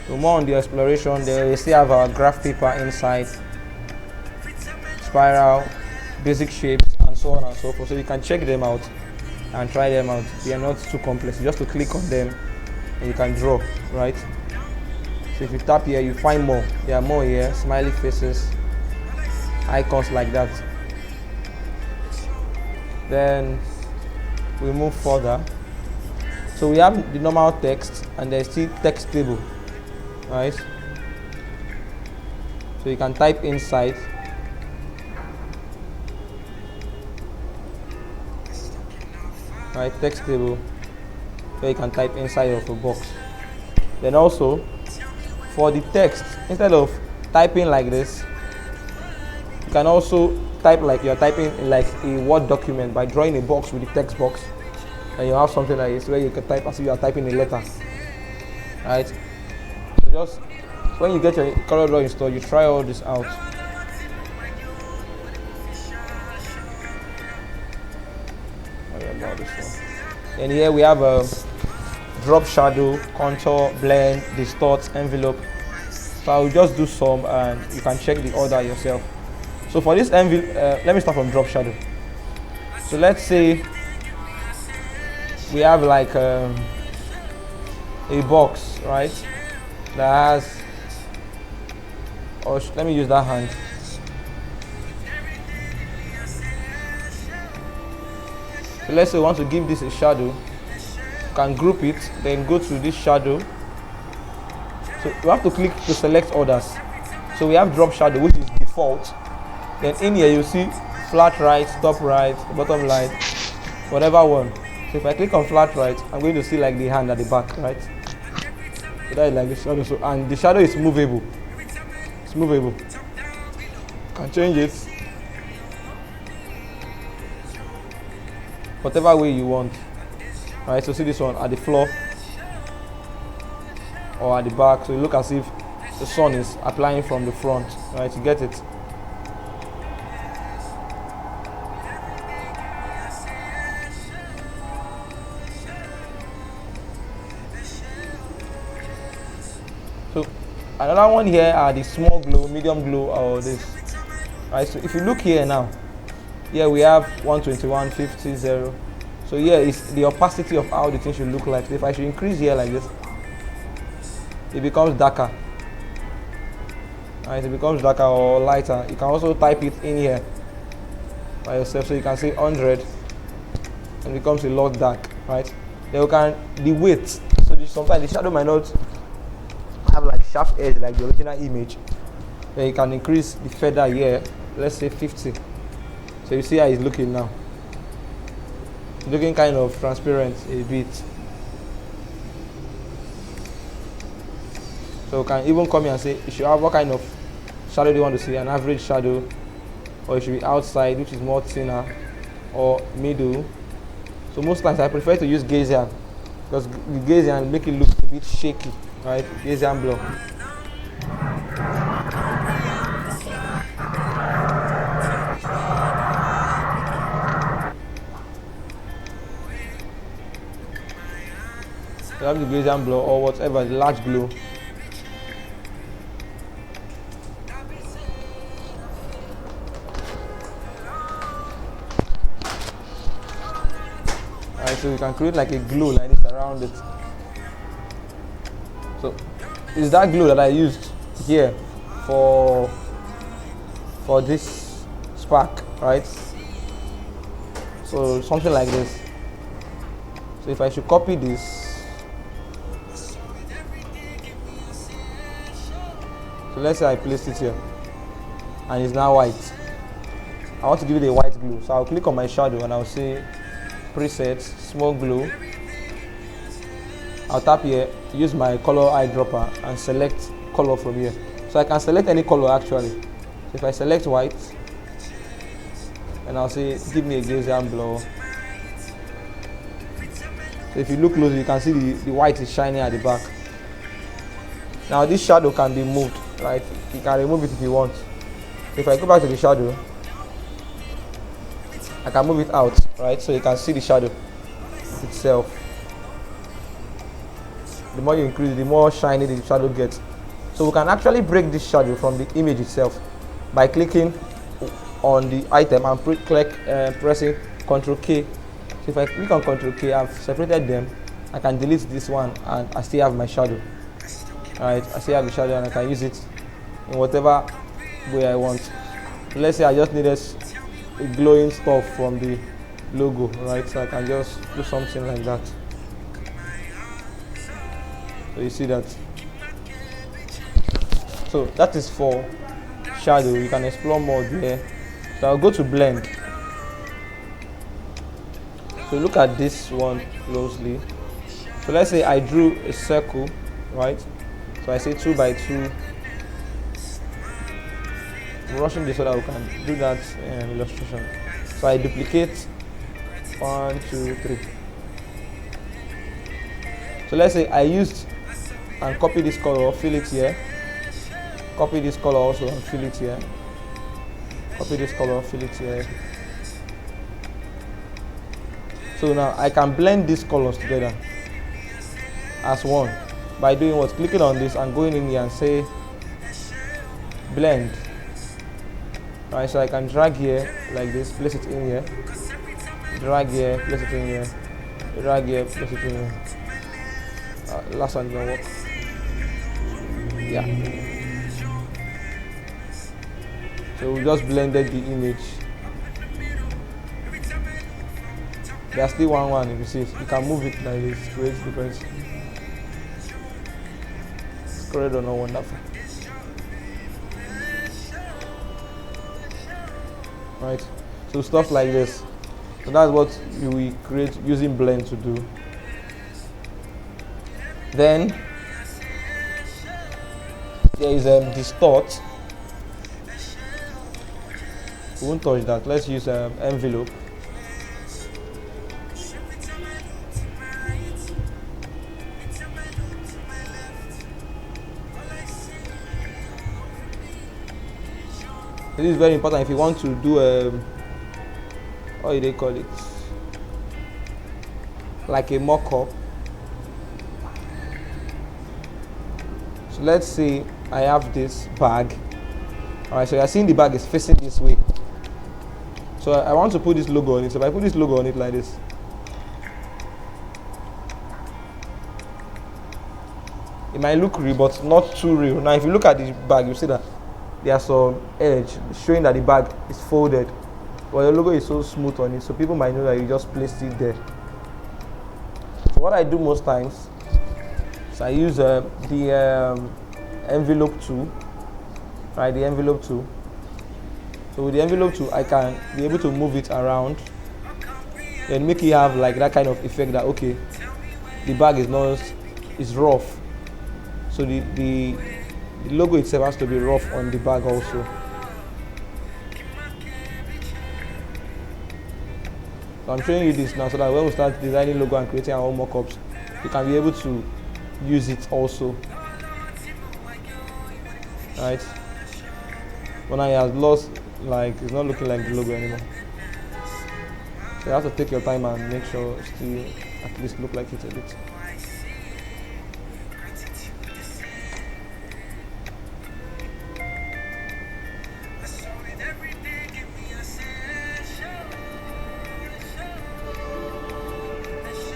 So more on the exploration, there we still have our graph paper inside, spiral, basic shapes, and so on and so forth. So you can check them out and try them out. They are not too complex. You just to click on them and you can draw, right? So if you tap here, you find more. There are more here, smiley faces, icons like that. Then we move further. So we have the normal text and there's still text table, right? So you can type inside. Right, text table where you can type inside of a box. Then also for the text, instead of typing like this, you can also type like you're typing in like a Word document by drawing a box with the text box, and you have something like this where you can type as if you are typing a letter. Right? So just when you get your CorelDRAW installed, you try all this out. And here we have a drop shadow, contour, blend, distort, envelope. So I will just do some and you can check the order yourself. So for this envelope, let me start from drop shadow. So let's say we have like a box, right? That has, or let me use that hand. So let's say we want to give this a shadow, you can group it, then go to this shadow. So you have to click to select others. So we have drop shadow, which is default. Then in here you see flat right, top right, bottom right, whatever one. So if I click on flat right, I'm going to see like the hand at the back, right? So that is like the shadow. So, and the shadow is movable. It's movable. You can change it whatever way you want. Alright, so see this one at the floor or at the back, so you look as if the sun is applying from the front. Right, you get it. So another one here are the small glow, medium glow, or this. Right, so if you look here now, here we have 121, 50, 0. So here is the opacity of how the thing should look like. So if I should increase here like this, it becomes darker. Right, it becomes darker or lighter. You can also type it in here by yourself. So you can say 100 and it becomes a lot dark. Right. Then you can the weight. So sometimes the shadow might not have like sharp edge like the original image. Then you can increase the feather here. Let's say 50. So you see how it's looking now. It's looking kind of transparent a bit. So you can even come here and say you should have what kind of shadow do you want to see, an average shadow, or it should be outside, which is more thinner, or middle. So most times I prefer to use Gaussian because the Gaussian make it look a bit shaky, right? Gaussian blur. You have the Gaussian blur or whatever, the large blue. Alright, so you can create like a glow like this around it. So it's that glue that I used here for this spark, right? So something like this. So if I should copy this, so let's say I placed it here and it's now white. I want to give it a white glue, so I'll click on my shadow and I'll say presets, small glow. I'll tap here, use my color eyedropper and select color from here. So I can select any color actually. So if I select white, and I'll say give me a Gaussian blur. So if you look closely, you can see the white is shining at the back. Now this shadow can be moved, right? You can remove it if you want. If I go back to the shadow, I can move it out, right? So you can see the shadow itself. The more you increase, the more shiny the shadow gets. So we can actually break this shadow from the image itself by clicking on the item and pressing Ctrl K. So if I click on Ctrl K, I've separated them. I can delete this one and I still have my shadow. Alright, I still have the shadow and I can use it in whatever way I want. So let's say I just needed a glowing stuff from the logo, right? So I can just do something like that. So you see that. So that is for shadow. You can explore more there. So I'll go to blend. So look at this one closely. So let's say I drew a circle, right? So I say 2 by 2. I'm rushing this so that we can do that illustration. So I duplicate 1, 2, 3. So let's say I used and copy this color, fill it here. Copy this color also and fill it here. Copy this color, fill it here. So now I can blend these colors together as one by doing what? Clicking on this and going in here and say blend. Right, so I can drag here like this, place it in here, drag here, place it in here, drag here, place it in here. Last one didn't work. Yeah. So we just blended the image. There's still one if you see it. You can move it like this, create difference. It's great or not wonderful. Right, so stuff like this. So that's what you will create using blend to do. Then there is distort. We won't touch that. Let's use envelope. This is very important if you want to do what do they call it? Like a mock-up. So let's say I have this bag. Alright, so you're seeing the bag is facing this way. So I want to put this logo on it. So if I put this logo on it like this, it might look real, but not too real. Now if you look at the bag, you see that there's some edge showing that the bag is folded, but the logo is so smooth on it, so people might know that you just placed it there. So what I do most times is I use the envelope tool, right? The envelope tool. So with the envelope tool, I can be able to move it around and make it have like that kind of effect that okay, the bag is rough. So the logo itself has to be rough on the bag also. So I'm showing you this now so that when we start designing logo and creating our own mockups, you can be able to use it also. Right? When I have lost, like it's not looking like the logo anymore. So you have to take your time and make sure it still at least look like it a bit.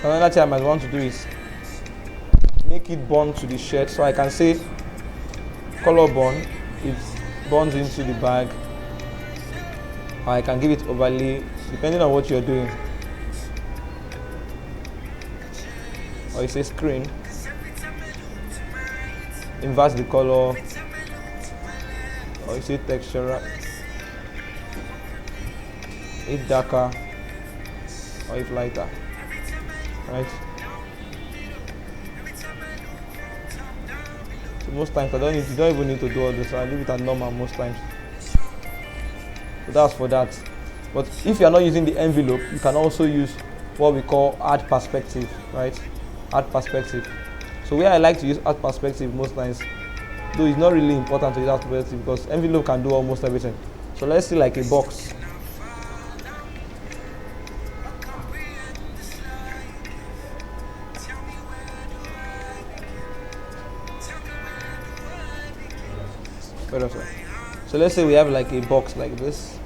Another thing I might want to do is make it bond to the shirt, so I can say color bond, it bonds into the bag, or I can give it overlay depending on what you're doing, or you say screen, invert the color, or you say texture, it darker, or if lighter, right? So most times you don't even need to do all this. So I leave it at normal most times. So that's for that. But if you are not using the envelope, you can also use what we call add perspective, right? Add perspective. So where I like to use add perspective most times, though it's not really important to use add perspective because envelope can do almost everything. So let's see like a box. So let's say we have like a box like this.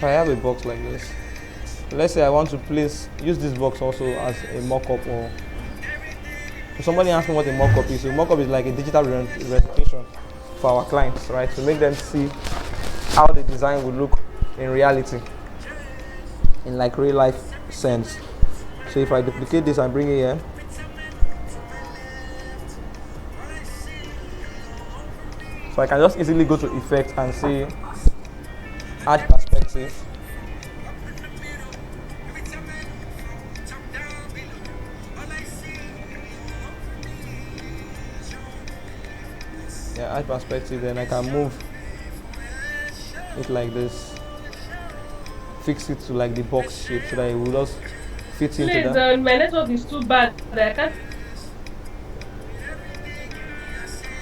I have a box like this. Let's say I want to use this box also as a mock-up, or if somebody asks me what a mock-up is. So mock-up is like a digital representation for our clients, right? To make them see how the design would look in reality, in like real life sense. So if I duplicate this and bring it here, so I can just easily go to effect and see add perspective. Yeah, add perspective, then I can move it like this, fix it to like the box shape so that it will just fit into Please, that. my network is too bad. I can't.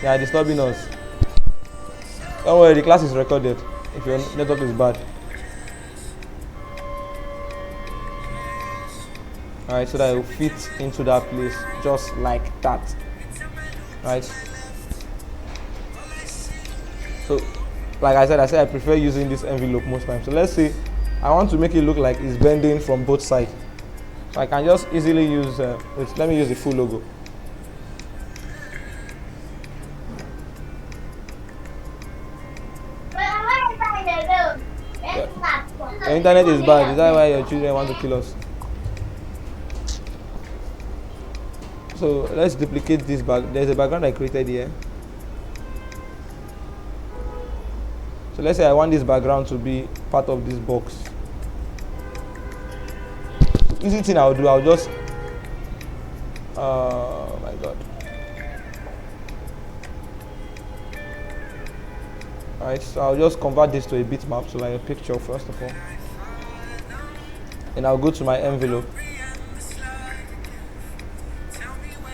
Yeah, disturbing us. Don't worry, the class is recorded if your network is bad. Alright, so that it will fit into that place just like that. Right? So, like I said I prefer using this envelope most times. So let's say I want to make it look like it's bending from both sides. So I can just easily use, let me use the full logo. The internet is bad. Is that why your children want to kill us? So let's duplicate this back. There's a background I created here. So let's say I want this background to be part of this box. The easy thing I'll do, I'll just oh my god. Alright, so I'll just convert this to a bitmap, so like a picture first of all. And I'll go to my envelope.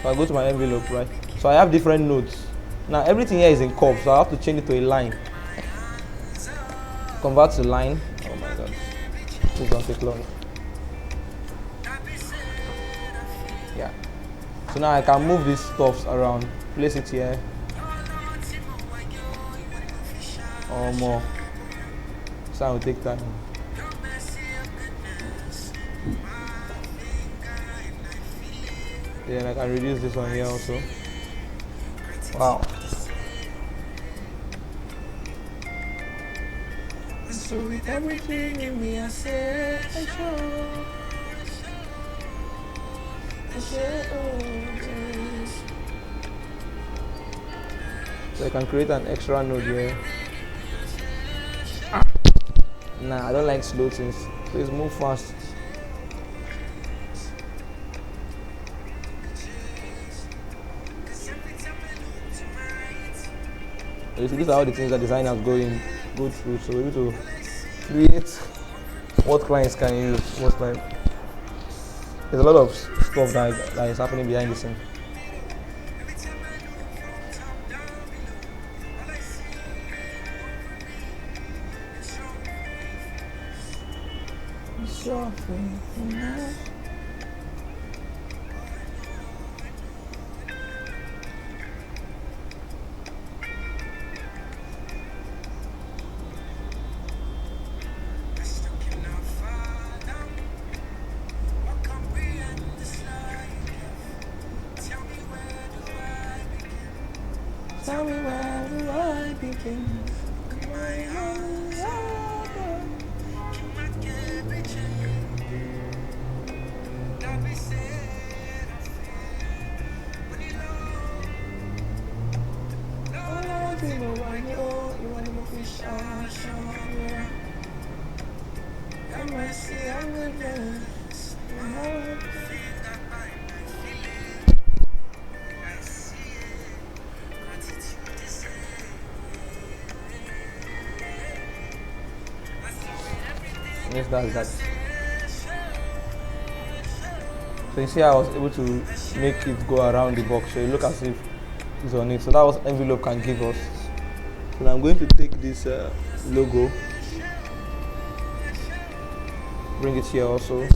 So I'll go to my envelope, right? So I have different nodes. Now everything here is in curve, so I have to change it to a line. Convert to line. Oh my god. This don't take long. Yeah. So now I can move these stuffs around, place it here. Or more. So I will take time. Then I can reduce this one here also. Wow. So with everything in me, I say, so I can create an extra node here. Nah, I don't like slow things. Please move fast. You see, these are all the things that designers go through, so we're able to create what clients can use most time. There's a lot of stuff that is happening behind the scene. Yes, that's that. So you see, I was able to make it go around the box, so it look as if it's on it. So that was envelope can give us. So I'm going to take this logo, bring it here also.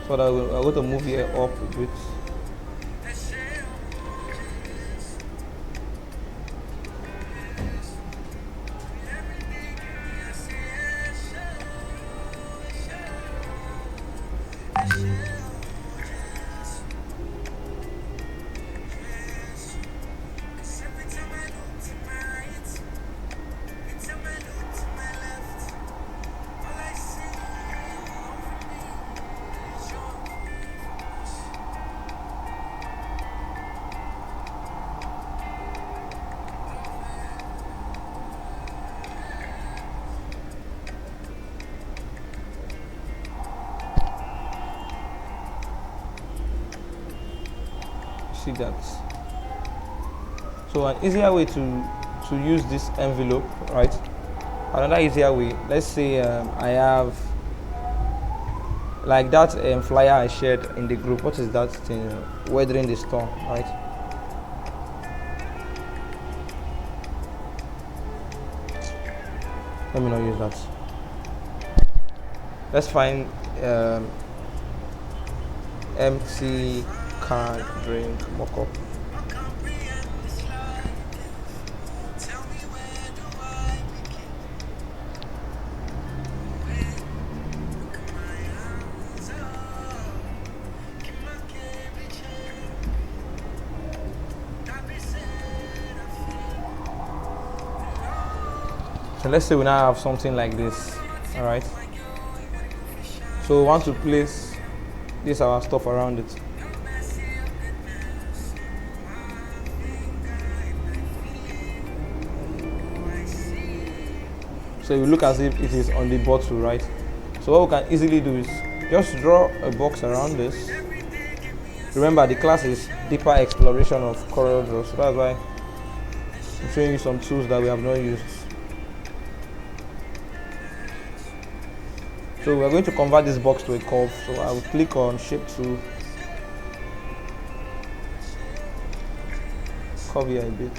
So that I'm going to move here up a bit. See that. So an easier way to use this envelope, right? Another easier way, let's say I have like that flyer I shared in the group. What is that thing? Weathering the storm, right? Let me not use that. Let's find empty can drink mock-up. So let's say we now have something like this, all right? So we want to place this our stuff around it. So it will look as if it is on the bottle, right? So what we can easily do is just draw a box around this. Remember, the class is deeper exploration of Corel Draw, so that's why I'm showing you some tools that we have not used. So we're going to convert this box to a curve. So I will click on Shape Tool, curve here a bit.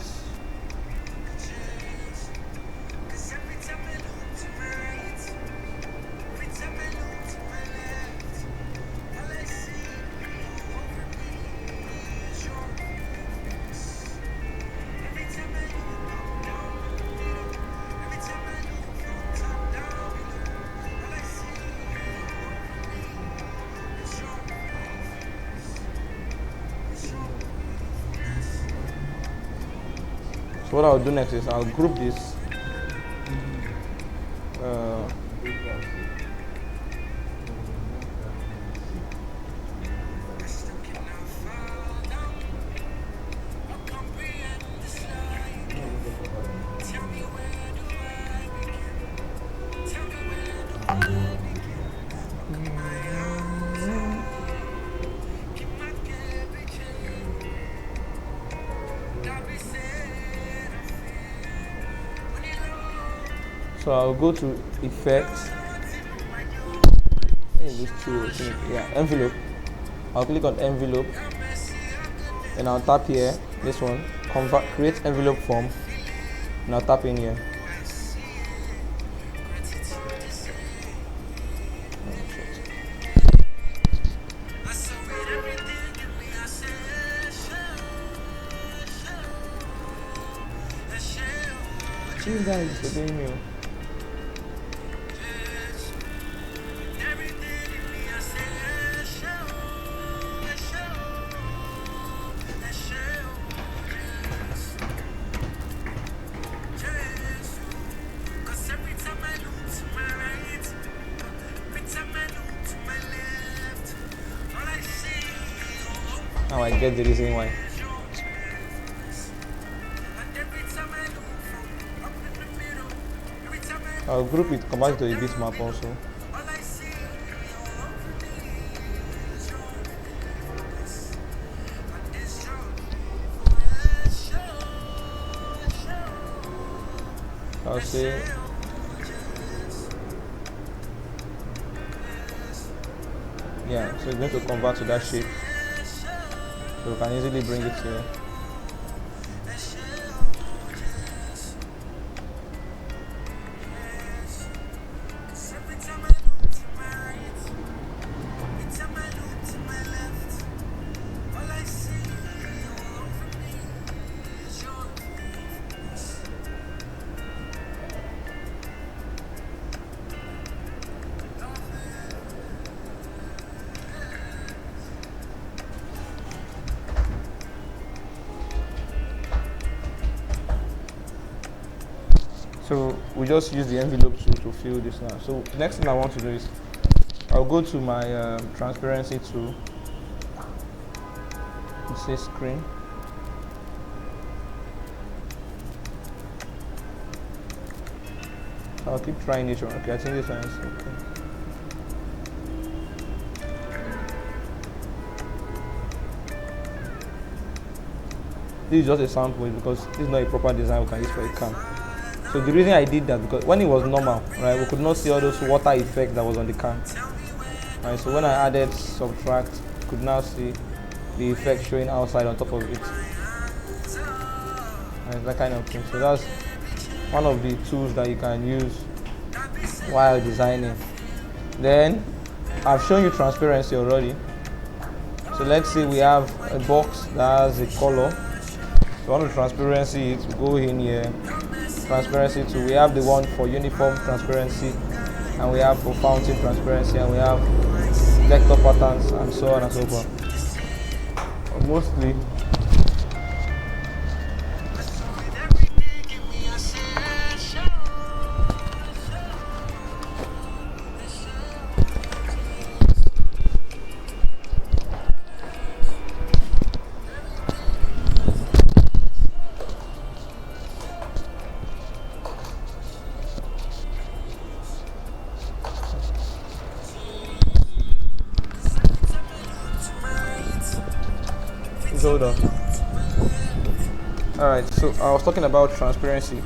So what I'll do next is I'll group this. So I'll go to Effect. Envelope. I'll click on Envelope, and I'll tap here. This one, create envelope form, and I'll tap in here. This guy is disobeying me. I get the reason why. I'll group it, convert it to a bitmap also. I'll say yeah, so it's going to convert to that shape. So we can easily bring it here. So we just use the envelope tool to fill this now. So next thing I want to do is I'll go to my transparency tool. It says screen. I'll keep trying each one. Okay, I think this one is okay. This is just a sample because this is not a proper design we can use for a cam. So the reason I did that because when it was normal, right, we could not see all those water effects that was on the cam. Right, so when I added subtract, you could now see the effect showing outside on top of it. Right, that kind of thing. So that's one of the tools that you can use while designing. Then I've shown you transparency already. So let's say we have a box that has a color. So on the transparency, it go in here. Transparency too. We have the one for uniform transparency, and we have for fountain transparency, and we have vector patterns, and so on and so forth. But mostly, hold on. Alright, so I was talking about transparency.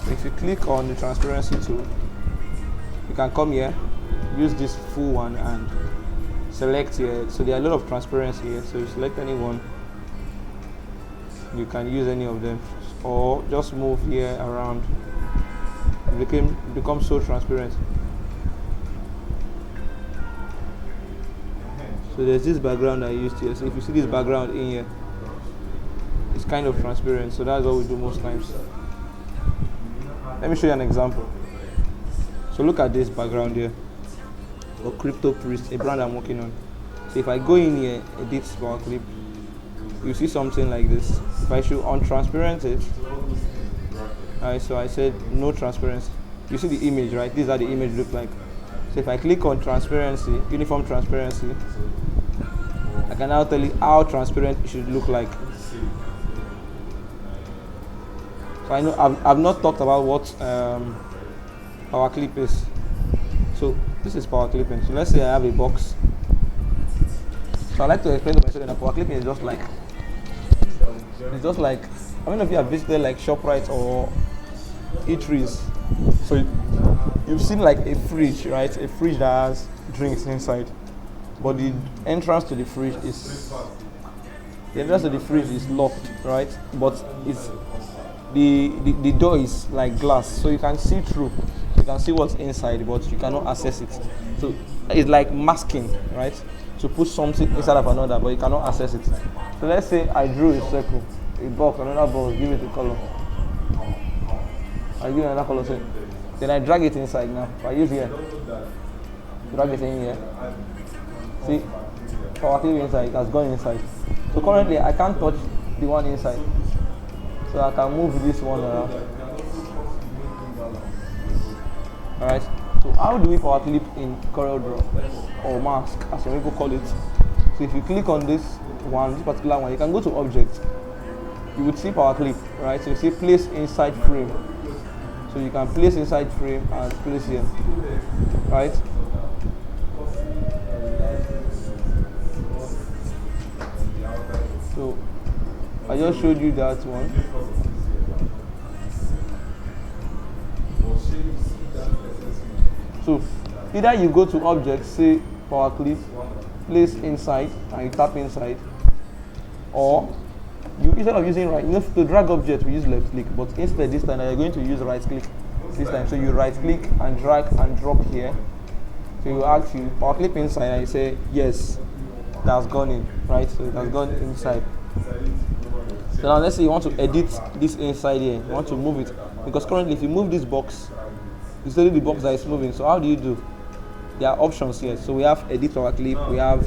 If you click on the transparency tool, you can come here, use this full one and select here. So there are a lot of transparency here, so you select any one, you can use any of them, or just move here around. It becomes so transparent. So there's this background I used here. So if you see this background in here, it's kind of transparent. So that's what we do most times. Let me show you an example. So look at this background here, or Crypto Priest, a brand I'm working on. So if I go in here, edit small clip, you see something like this. If I should untransparent it, alright, so I said no transparency. You see the image, right? This is how the image looks like. So if I click on transparency, uniform transparency, I can now tell you how transparent it should look like. So I know I've not talked about what power clip is. So this is power clipping. So let's say I have a box. So I like to explain to myself that power clipping is just like, I don't know if you have visited like ShopRite or eateries. So you've seen like a fridge, right? A fridge that has drinks inside, but the entrance to the fridge is locked, right? But it's the door is like glass, so you can see through. You can see what's inside, but you cannot access it. So it's like masking, right? To put something inside of another, but you cannot access it. So let's say I drew a circle, a box, another box, give it a color. I give it another color. So then I drag it inside now. If I use here, drag it in here. See, power clip inside, it has gone inside. So currently I can't touch the one inside. So I can move this one around. Alright, so how do we power clip in CorelDRAW or mask, as some people call it? So if you click on this particular one, you can go to object. You would see power clip, right? So you see place inside frame. So you can place inside frame and place here, right? So I just showed you that one. So either you go to object, say power clip, place inside, and you tap inside, or you, instead of using right, to drag object we use left click, but instead this time you're going to use right click this time. So you right click and drag and drop here. So you ask you power clip inside and you say yes, that's gone in, right? So it has gone inside. So now let's say you want to edit this inside here, you want to move it, because currently if you move this box, it's only the box that is moving. So how do you do? There are options here. So we have edit power clip, we have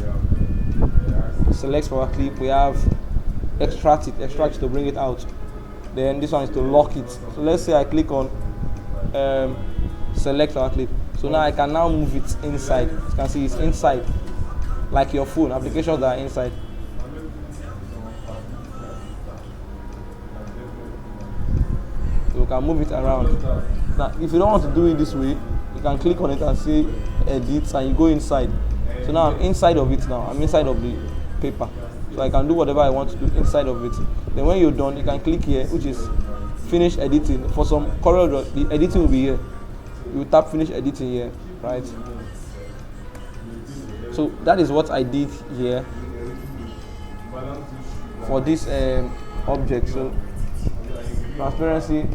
select power clip, we have extract it to bring it out. Then this one is to lock it. So let's say I click on select power clip. So now I can now move it inside. You can see it's inside, like your phone applications that are inside. So you can move it around. Now if you don't want to do it this way, you can click on it and say edit and you go inside. So now I'm inside of it now. I'm inside of the paper. So I can do whatever I want to do inside of it. Then when you're done, you can click here, which is finish editing. For some corridor, the editing will be here. You tap finish editing here, right? So that is what I did here for this object. So transparency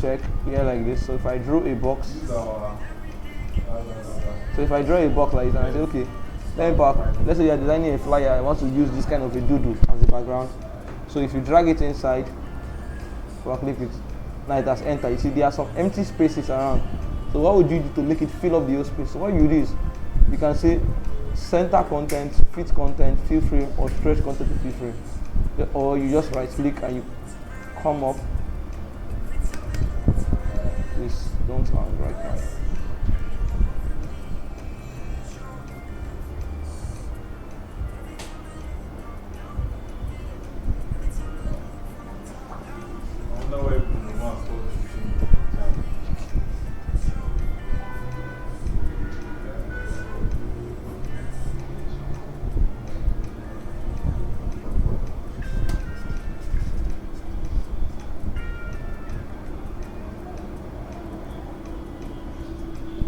check here like this. So if I draw a box, like this and I say okay, let's say you're designing a flyer, I want to use this kind of a doodle as the background. So if you drag it inside, so click it, now it has entered. You see there are some empty spaces around. So what would you do to make it fill up the whole space? So what you do is you can say center content, fit content, fill frame, or stretch content to fill frame. Or you just right click and you come up. Please don't land right now.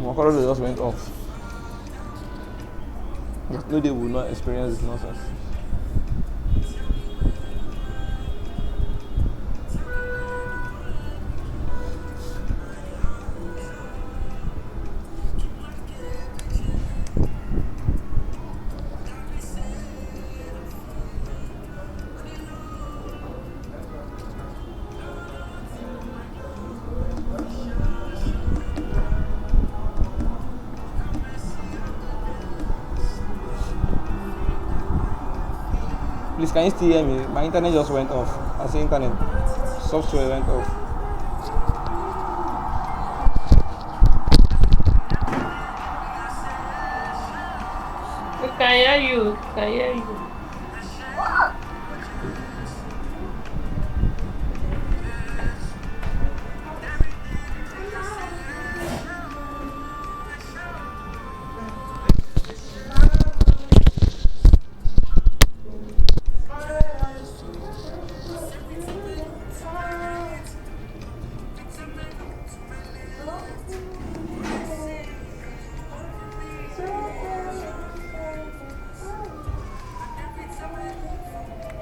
My color just went off. No, they will not experience this nonsense. Please, can you still hear me? My internet just went off. I say internet. Software went off. We can hear you. Can hear you.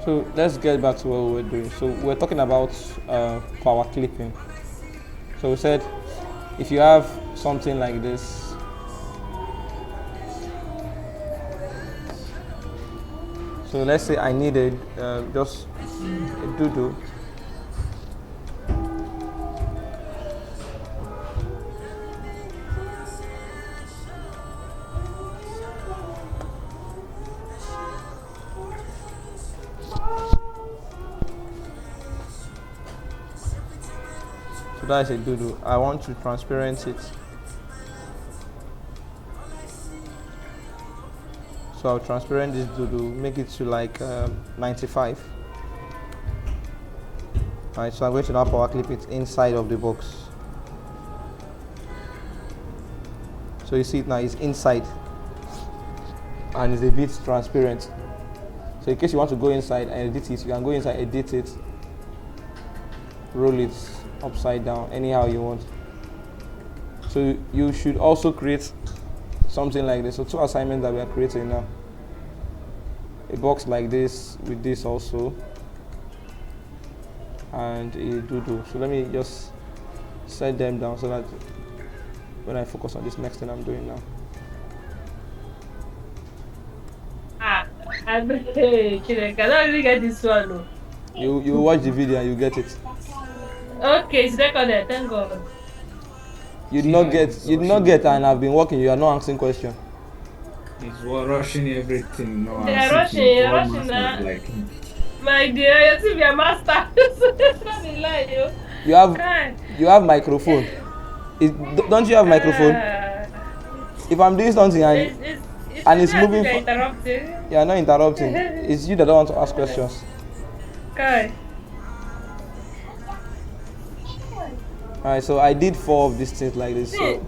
So let's get back to what we were doing. So we're talking about power clipping. So we said if you have something like this, so let's say I needed just a doodle. So that is a doodle. I want to transparent it. So So I'll transparent this to make it to like 95. Alright, so I'm going to now power clip it inside of the box. So you see it now, it's inside and it's a bit transparent. So in case you want to go inside and edit it, you can go inside, edit it, roll it upside down, anyhow you want. So you should also create something like this. So 2 assignments that we are creating now. A box like this with this also, and a doodle. So let me just set them down so that when I focus on this next thing I'm doing now. I don't really get this one. No. You watch the video and you get it. Okay, it's recorded. Thank God. You did not get, and I've been working. You are not answering question. He's rushing everything. No, They are rushing now. Like, My dear, you see, we are master. It's not a lie, yo. You have microphone. Don't you have microphone? If I'm doing something and it's moving, you are not interrupting. It's you that don't want to ask questions. Okay. Alright, so I did 4 of these things like this. So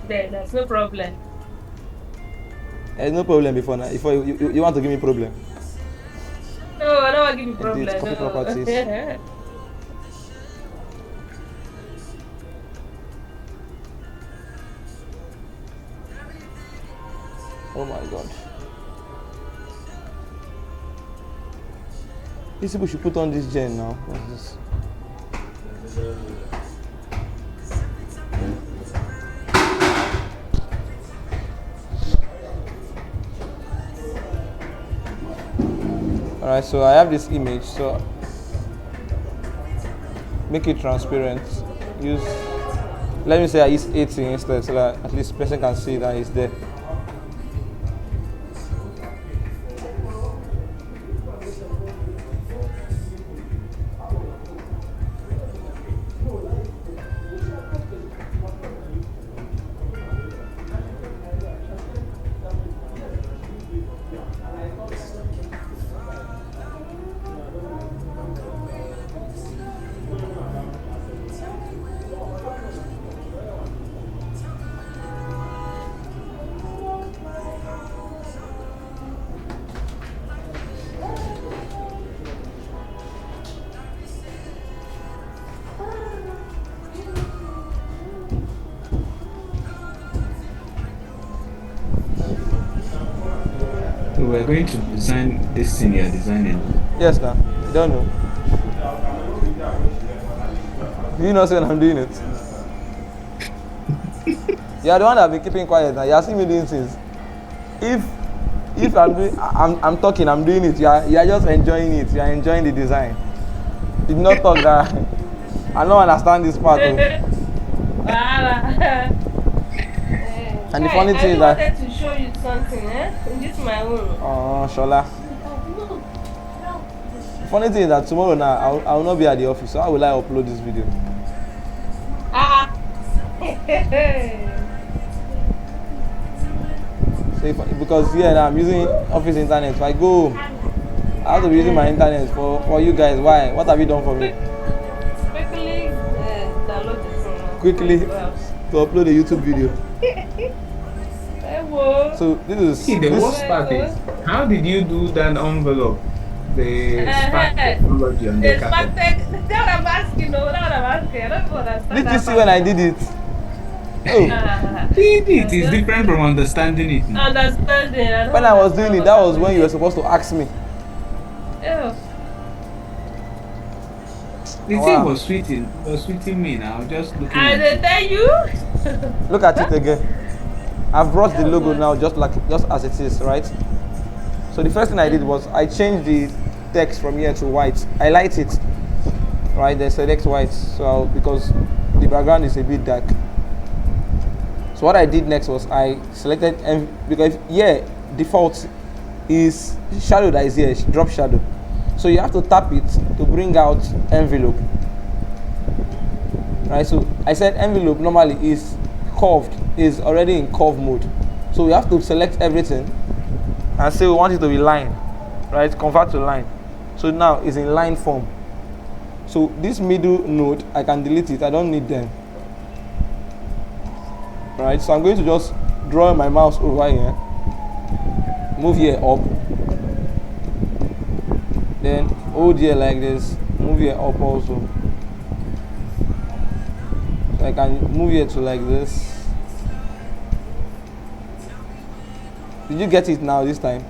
there's no problem. there's no problem before now. Before you want to give me problem. No, I don't want to give you problem. Edit, copy properties. Oh my god. These people should put on this gen now. What's this? Alright, so I have this image, so make it transparent. Let me say I use 80 instead, so that at least person can see that it's there. we're going to design this thing you're designing. Yes, now. You don't know. Do you know when I'm doing it? You are the one that been keeping quiet now. You are seeing me doing things. If I'm talking, I'm doing it. You are just enjoying it. You are enjoying the design. You did not talk that. I don't understand this part. And the funny thing is that I wanted to show you something, This is my own. Oh, Shola. The funny thing is that tomorrow now I will not be at the office, so how will I upload this video? So because here now I'm using office internet. If I go home, I have to be using my internet for you guys. Why? What have you done for me? Quickly download this. Quickly to upload a YouTube video. So this is the worst part is, how did you do that envelope? The Spark technology on the carpet. That I'm asking, no, that I'm asking. I don't understand. Did you see when I did it? Oh, it is different from understanding it. Understanding. When I was doing it, that was when you were supposed to ask me. Ew. The thing was sweeting me now, just looking at I tell you. Look at it again. I've brought the logo now just as it is, right? So the first thing I did was I changed the text from here to white. I light it, right? Then select white, so because the background is a bit dark. So what I did next was I selected because here default is shadow that is here, drop shadow. So you have to tap it to bring out envelope. Right, so I said envelope normally is curved, is already in curve mode. So we have to select everything and say we want it to be line, right? Convert to line. So now it's in line form. So this middle node, I can delete it. I don't need them. Right? So I'm going to just draw my mouse over here. Move here up. Then hold here like this. Move here up also. So I can move here to like this. Did you get it now this time?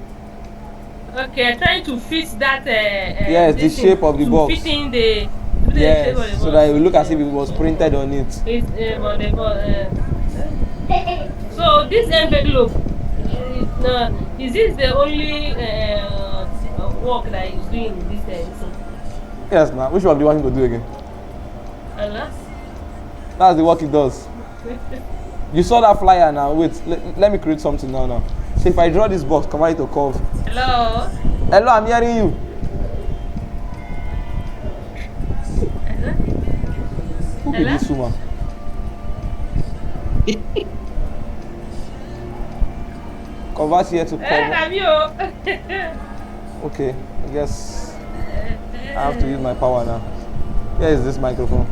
Okay, I'm trying to fit that. Yes, the shape of the box. Fit in the. Yes, so that it will look as if it was printed on it. It's on the so this envelope, is this the only work that is doing in this thing? Yes, now which one do you want him to do again? Alas. That's the work he does. You saw that flyer now. Wait, let me create something now. So if I draw this box, convert it to curve. Hello. Hello, I'm hearing you. Hello. Who be this woman? Convert here to curve. Okay, I guess I have to use my power now. Here is this microphone.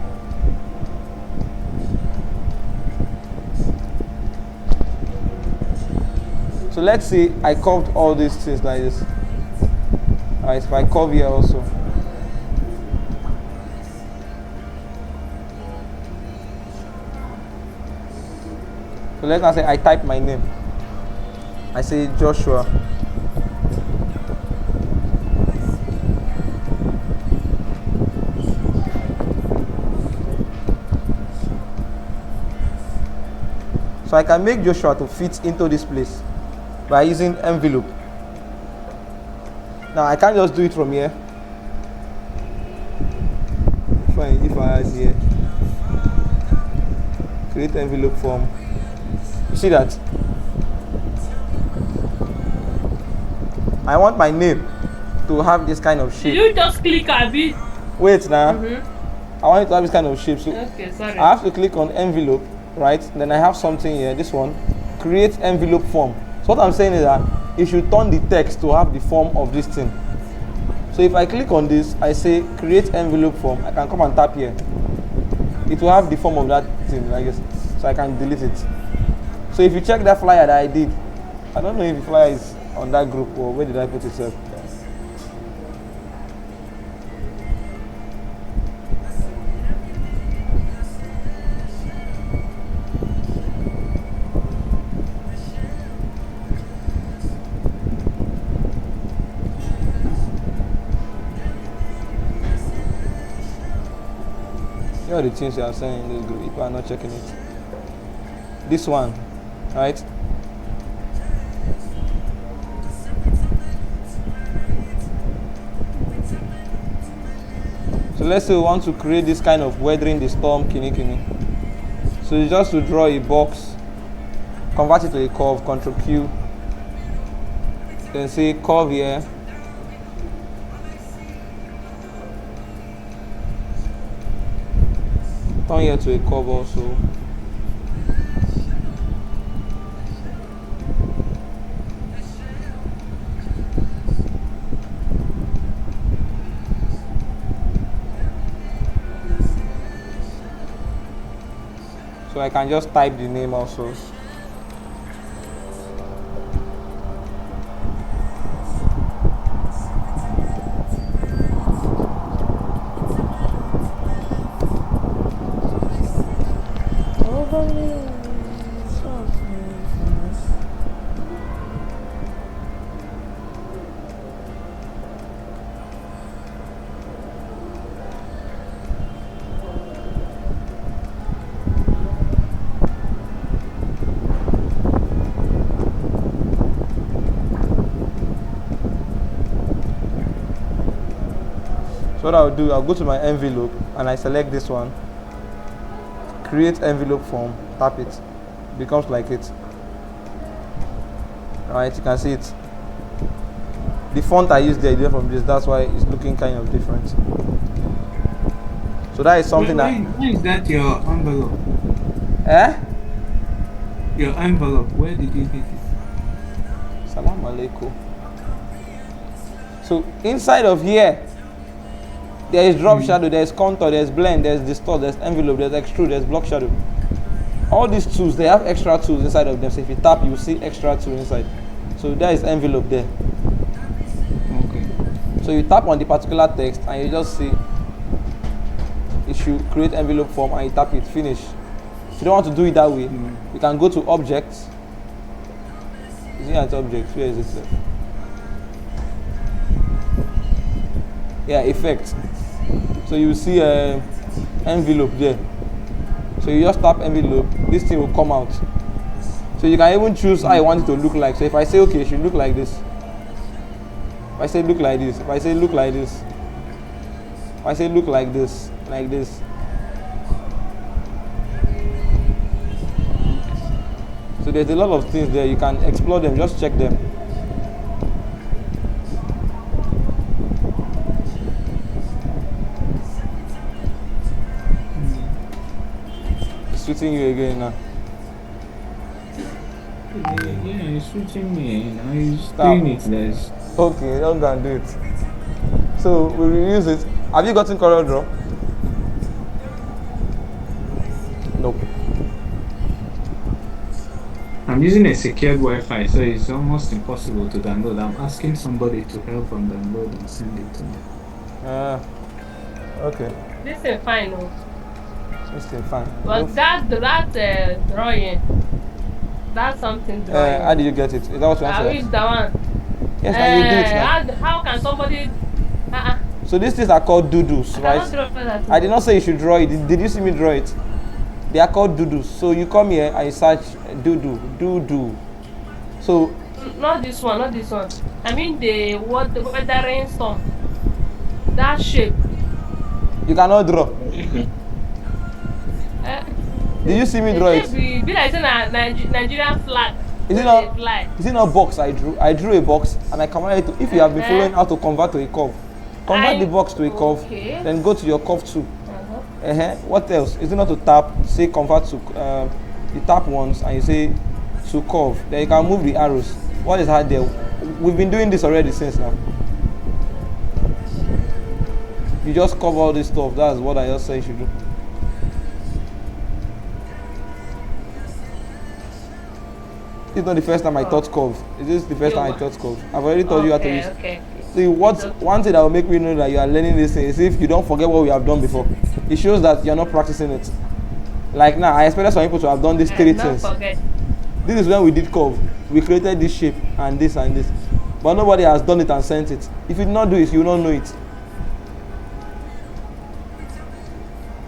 So let's say I curved all these things like this. Alright, if I curve here also. So let's now say I type my name. I say Joshua. So I can make Joshua to fit into this place by using envelope. Now I can't just do it from here. Fine, if I add here, create envelope form. You see that? I want my name to have this kind of shape. Did you just click a bit? Wait now. I want it to have this kind of shape. So okay, sorry. I have to click on envelope, right? Then I have something here, this one, create envelope form. So what I'm saying is that it should turn the text to have the form of this thing. So if I click on this, I say create envelope form. I can come and tap here. It will have the form of that thing, I guess. So I can delete it. So if you check that flyer that I did, I don't know if the flyer is on that group or where did I put it? Here are the things you are saying in this group. People are not checking it. This one, right? So let's say we want to create this kind of weathering the storm kini. So it's just to draw a box, convert it to a curve, Ctrl Q, then say curve here. Turn here to a curve also. So I can just type the name also. So what I'll do, I'll go to my envelope and I select this one, create envelope form, tap it, becomes like it. Alright, you can see it. The font I used there is from this, that's why it's looking kind of different. So that is something Where is that your envelope? Eh? Your envelope, where did you get it? Salam alaikum. So inside of here, there is drop shadow, there is contour, there is blend, there is distort, there is envelope, there is extrude, there is block shadow. All these tools, they have extra tools inside of them. So if you tap, you will see extra tool inside. So there is envelope there. Okay. So you tap on the particular text and you just see it should create envelope form and you tap it, finish. If you don't want to do it that way, you can go to objects. Is it at objects? Where is it? Sir? Yeah, effect. So you see envelope there. So you just tap envelope, this thing will come out. So you can even choose how you want it to look like. So if I say okay, it should look like this. If I say look like this, if I say look like this, if I say look like this, like this. So there's a lot of things there, you can explore them, just check them. It's switching you again now. Yeah, it's switching me. It's Stop. doing it less. Okay, don't go and do it. So we will use it. Have you gotten Corel Draw? Nope. I'm using a secured Wi-Fi, so it's almost impossible to download. I'm asking somebody to help on download and send it to me. Okay. This is fine, no? This thing fine. But Nope. that drawing, that's something drawing. How did you get it? Is that what you I answered? wish that one. Yes, now you do it now. How can somebody? So these things are called doodles, I right? cannot draw that. I did not say you should draw it. Did you see me draw it? They are called doodles. So you come here and you search doodoo. So Not this one, not this one. I mean the weathering storm. That shape. you cannot draw. Did you see me draw it? Be like a Nigerian flag. Is it Where not? they fly. Is it not box I drew? I drew a box and I converted it to. If you have been following how to convert to a curve, convert the box to a curve. Okay. Then go to your curve too. Uh-huh. What else? Is it not to tap? Say convert to. You tap once and you say to curve. Then you can move the arrows. What is hard there? We've been doing this already since now. You just cover all this stuff. That's what I just say you should do. It's not the first time I taught curve. Is this the first time I taught curve? I've already told you how to use. Okay. See, one thing that will make me know that you are learning this thing is if you don't forget what we have done before. It shows that you're not practicing it. Like now, I expected some people to have done these three Not things. forget. This is when we did curve. We created this shape and this and this. But nobody has done it and sent it. If you did not do it, you will not know it.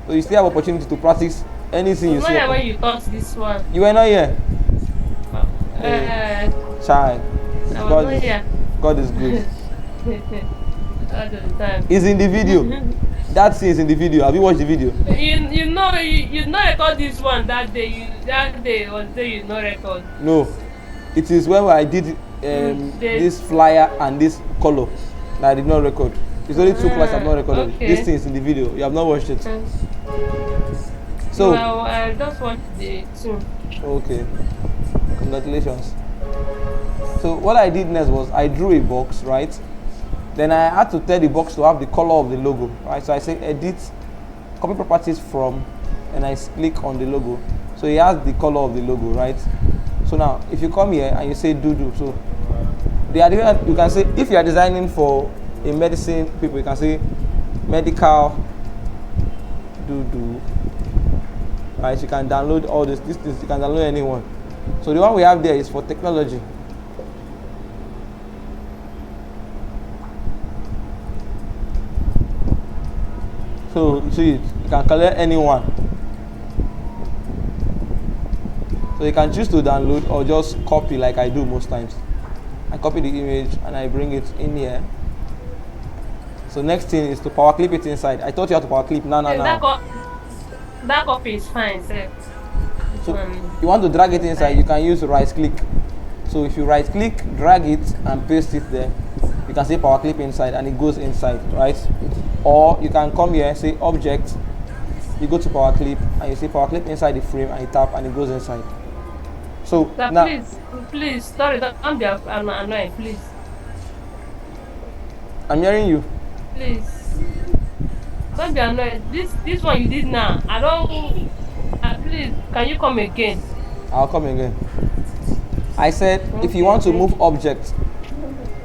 So you still have opportunity to practice anything you It's see. not when you taught this one. You were not here. I Child. was God not is, here. God is good. All the time. It's in the video. That scene is in the video. Have you watched the video? You know record this one that day. That day was day you no record. No. It is when I did this flyer and this color that I did not record. It's only two classes I have not recorded. Okay. This thing is in the video. You have not watched it. So Well, I just watched the two. okay. Congratulations. So what I did next was I drew a box, right? Then I had to tell the box to have the color of the logo, right? So I say edit, copy properties from, and I click on the logo. So it has the color of the logo, right? So now if you come here and you say do, so the idea you can say if you are designing for a medicine people, you can say medical do, right? You can download all these things, you can download anyone. So the one we have there is for technology. So you see it, you can collect anyone. So you can choose to download or just copy like I do most times. I copy the image and I bring it in here. So next thing is to power clip it inside. I taught you how to power clip now. That copy is fine, sir. So you want to drag it inside, you can use right click. So if you right click, drag it and paste it there, you can say power clip inside and it goes inside, right? Or you can come here, say object, you go to power clip and you say power clip inside the frame and you tap and it goes inside. So Sir, now please, sorry, don't be annoying, please, I'm hearing you. please, don't be annoying. This one you did now, I don't. Please, can you come again? I'll come again. I said if you Okay, want to thank move you. objects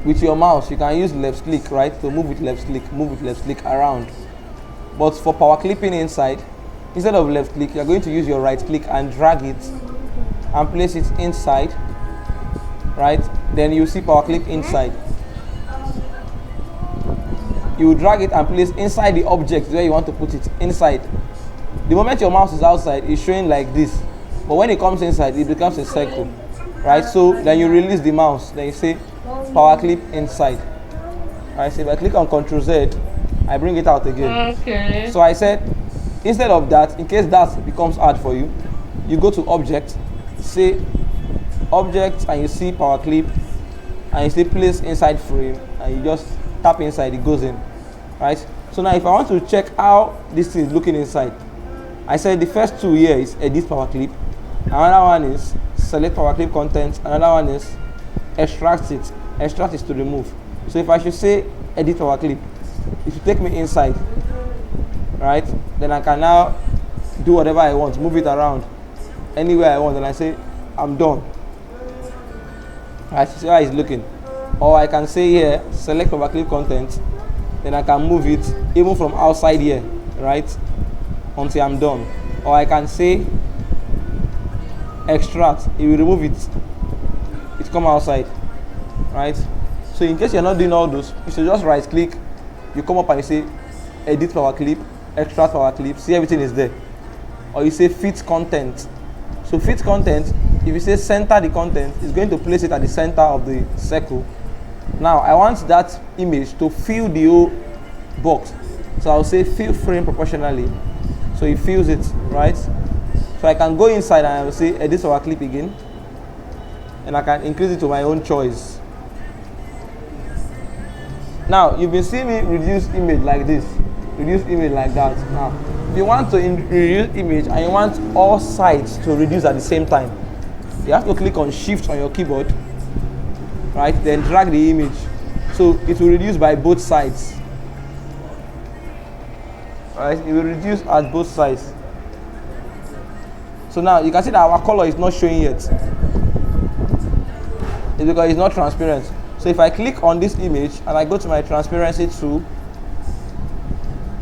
with your mouse, you can use left click, right? To move with left click, move with left click around. But for power clipping inside, instead of left click, you're going to use your right click and drag it and place it inside, right? Then you see power clip Mm-hmm. inside. You drag it and place inside the object where you want to put it, inside. The moment your mouse is outside, it's showing like this. But when it comes inside, it becomes a circle, right? So then you release the mouse, then you say power clip inside. Right, so if I click on Ctrl Z, I bring it out again. Okay. So I said, instead of that, in case that becomes hard for you, you go to object, say object, and you see power clip, and you see place inside frame, and you just tap inside, it goes in, right? So now if I want to check how this thing is looking inside, I said the first two here is edit power clip, another one is select power clip content, another one is extract it. Extract is to remove. So if I should say edit power clip, it will take me inside, right? Then I can now do whatever I want, move it around anywhere I want, and I say I'm done. Right, see how it's looking. Or I can say here select power clip content, then I can move it even from outside here, right, until I'm done. Or I can say extract, it will remove it come outside, right? So in case you're not doing all those, you should just right click, you come up and you say edit power clip, extract power clip, see everything is there. Or you say fit content. So fit content, if you say center the content, it's going to place it at the center of the circle. Now I want that image to fill the whole box, so I'll say fill frame proportionally, so it fills it, right? So I can go inside and I will say edit power clip again, and I can increase it to my own choice. Now you've been seeing me reduce image like this, reduce image like that. Now if you want to reduce image and you want all sides to reduce at the same time, you have to click on shift on your keyboard, right? Then drag the image, so it will reduce by both sides, right? It will reduce at both sides. So now you can see that our color is not showing yet. It's because it's not transparent. So if I click on this image and I go to my transparency tool,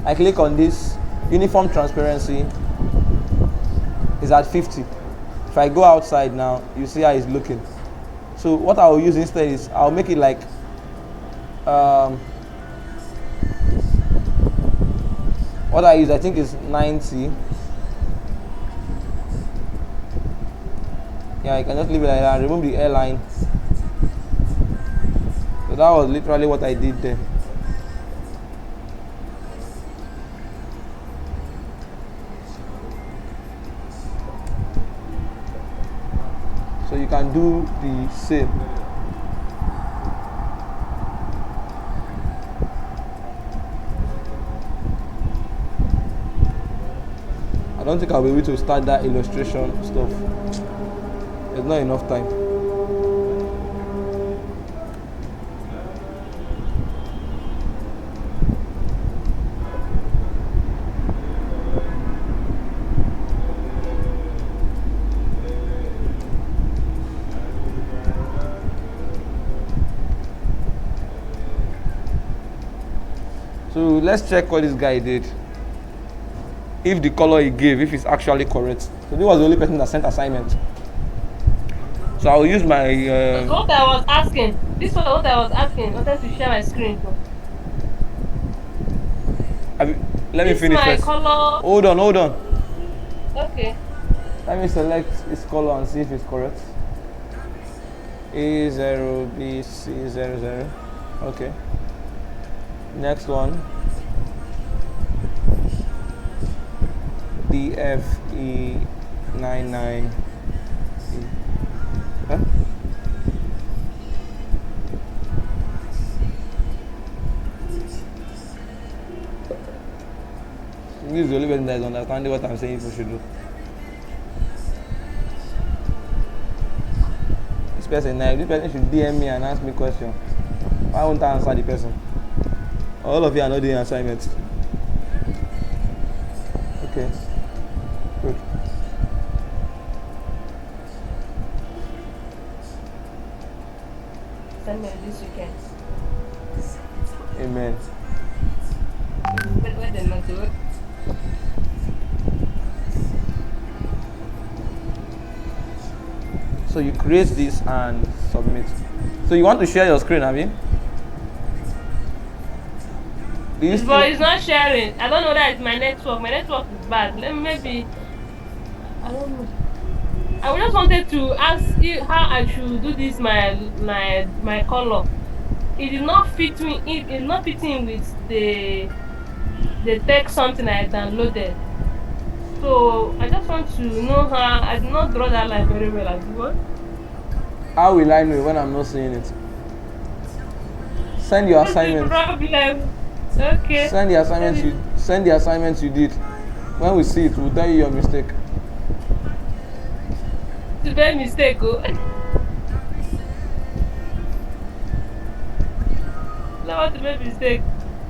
I click on this uniform transparency, is at 50. If I go outside now, you see how it's looking. So what I will use instead is I'll make it like what I use I think is 90. Yeah, I can just leave it like that, remove the airline. So that was literally what I did there. So you can do the same. I don't think I'll be able to start that illustration stuff. There's not enough time. So let's check what this guy did. If the color he gave, if it's actually correct. So this was the only person that sent assignment. So I'll use my. What I was asking. This was what I was asking. I wanted to share my screen too. Let me This finish my first. color. Hold on. Okay. Let me select its color and see if it's correct. A0, B, C00. Okay. Next one. DFE99. Huh? This is the only person that is understanding what I'm saying people should do. person nice. This person should DM me and ask me question. Why won't I answer the person? All of you are not doing assignments. Okay. Good. Assignment this weekend. Amen. Where they not do it? So you create this and submit. So you want to share your screen, Abi? Do you still? But it's not sharing. I don't know that it's my network. My network is bad. Let me maybe. I don't know. I just wanted to ask you how I should do this. My color. It is not fit me. It is not fitting with the text something I downloaded. So I just want to know how. I did not draw that line very well. As well. How will I know when I'm not seeing it? Send your What's the assignment. problem? Okay. Send the assignments you did. When we see it, we'll tell you your mistake. It's a bad mistake. Oh. I want to make mistake.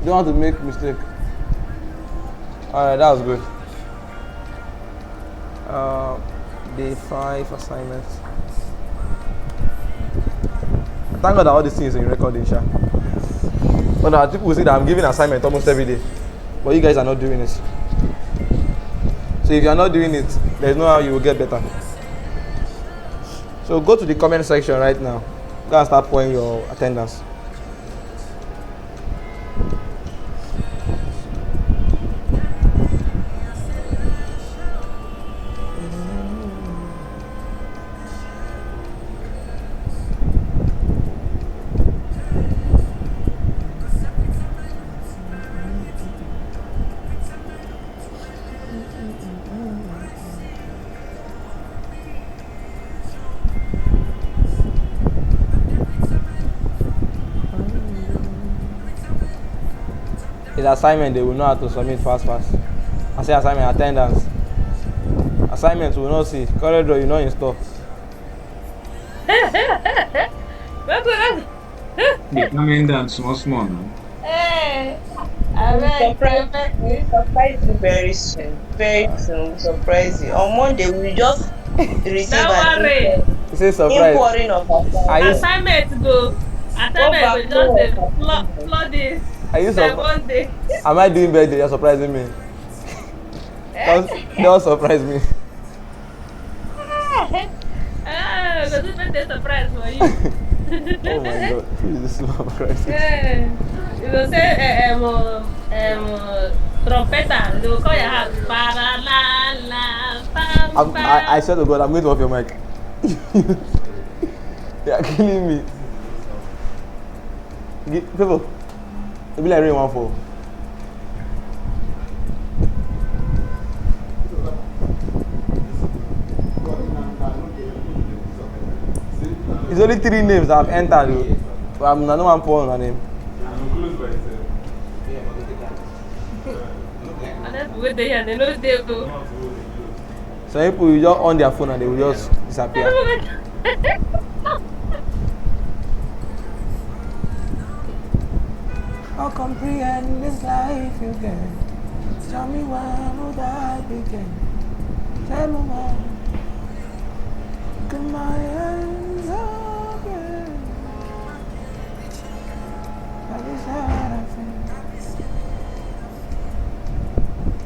Don't want to make mistake. Alright, that was good. Day 5 assignments. Thank God that all these things are in recording, Sha. But now people will say that I'm giving assignment almost every day, but you guys are not doing it. So if you are not doing it, there's no how you will get better. So go to the comment section right now. Go and start pouring your attendance. His assignment, they will know how to submit fast. I say assignment, attendance. Assignment, we will not see. Corridor, you not install. They coming down small now. Hey, We'll surprise you very soon. Very soon, we'll surprise you. On Monday, we'll just receive don't an worry. You say surprise. importing of Are you, Assignment go. Assignment go just the flooding. are you surprised? Monday. Am I doing birthday? You're surprising me. Don't surprise me. Ah, because this birthday surprise for you. Oh my God, who is this surprise? Yeah. You will say trumpeter. They will call your house. Para la la pam pam. I swear to God, I'm going to off your mic. You are killing me. People, it be like rain one fall. It's only 3 names that have entered. Though. But I'm not one for on name. And then wait there and they know they go. Some people will just on their phone and they will just disappear. I'll comprehend this life you can. Tell me why would I begin? Tell me why. Look my hands open. That is how I feel.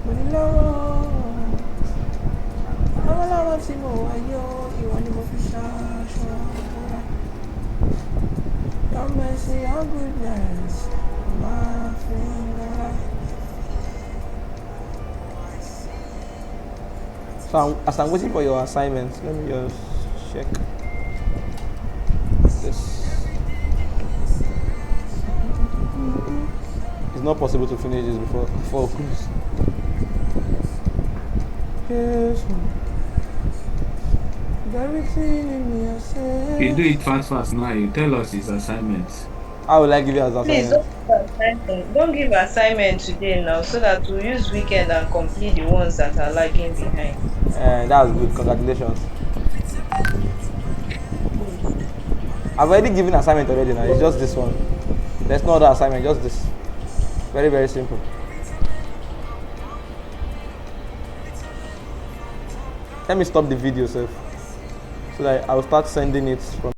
But in love, I'm allowed to know why you want to be sure. Your mercy, your goodness, my finger. So as I'm waiting for your assignments, let me just check this. It's not possible to finish this before cruise. Yes. Everything in me I say. You do it fast now. You tell us his assignments. How will I give you as Please assignment? don't give assignment today now, so that we'll use weekend and complete the ones that are lagging behind. That's good. Congratulations. I've already given assignment already now. It's just this one. There's no other assignment, just this. Very, very simple. Let me stop the video, sir, so that I will start sending it from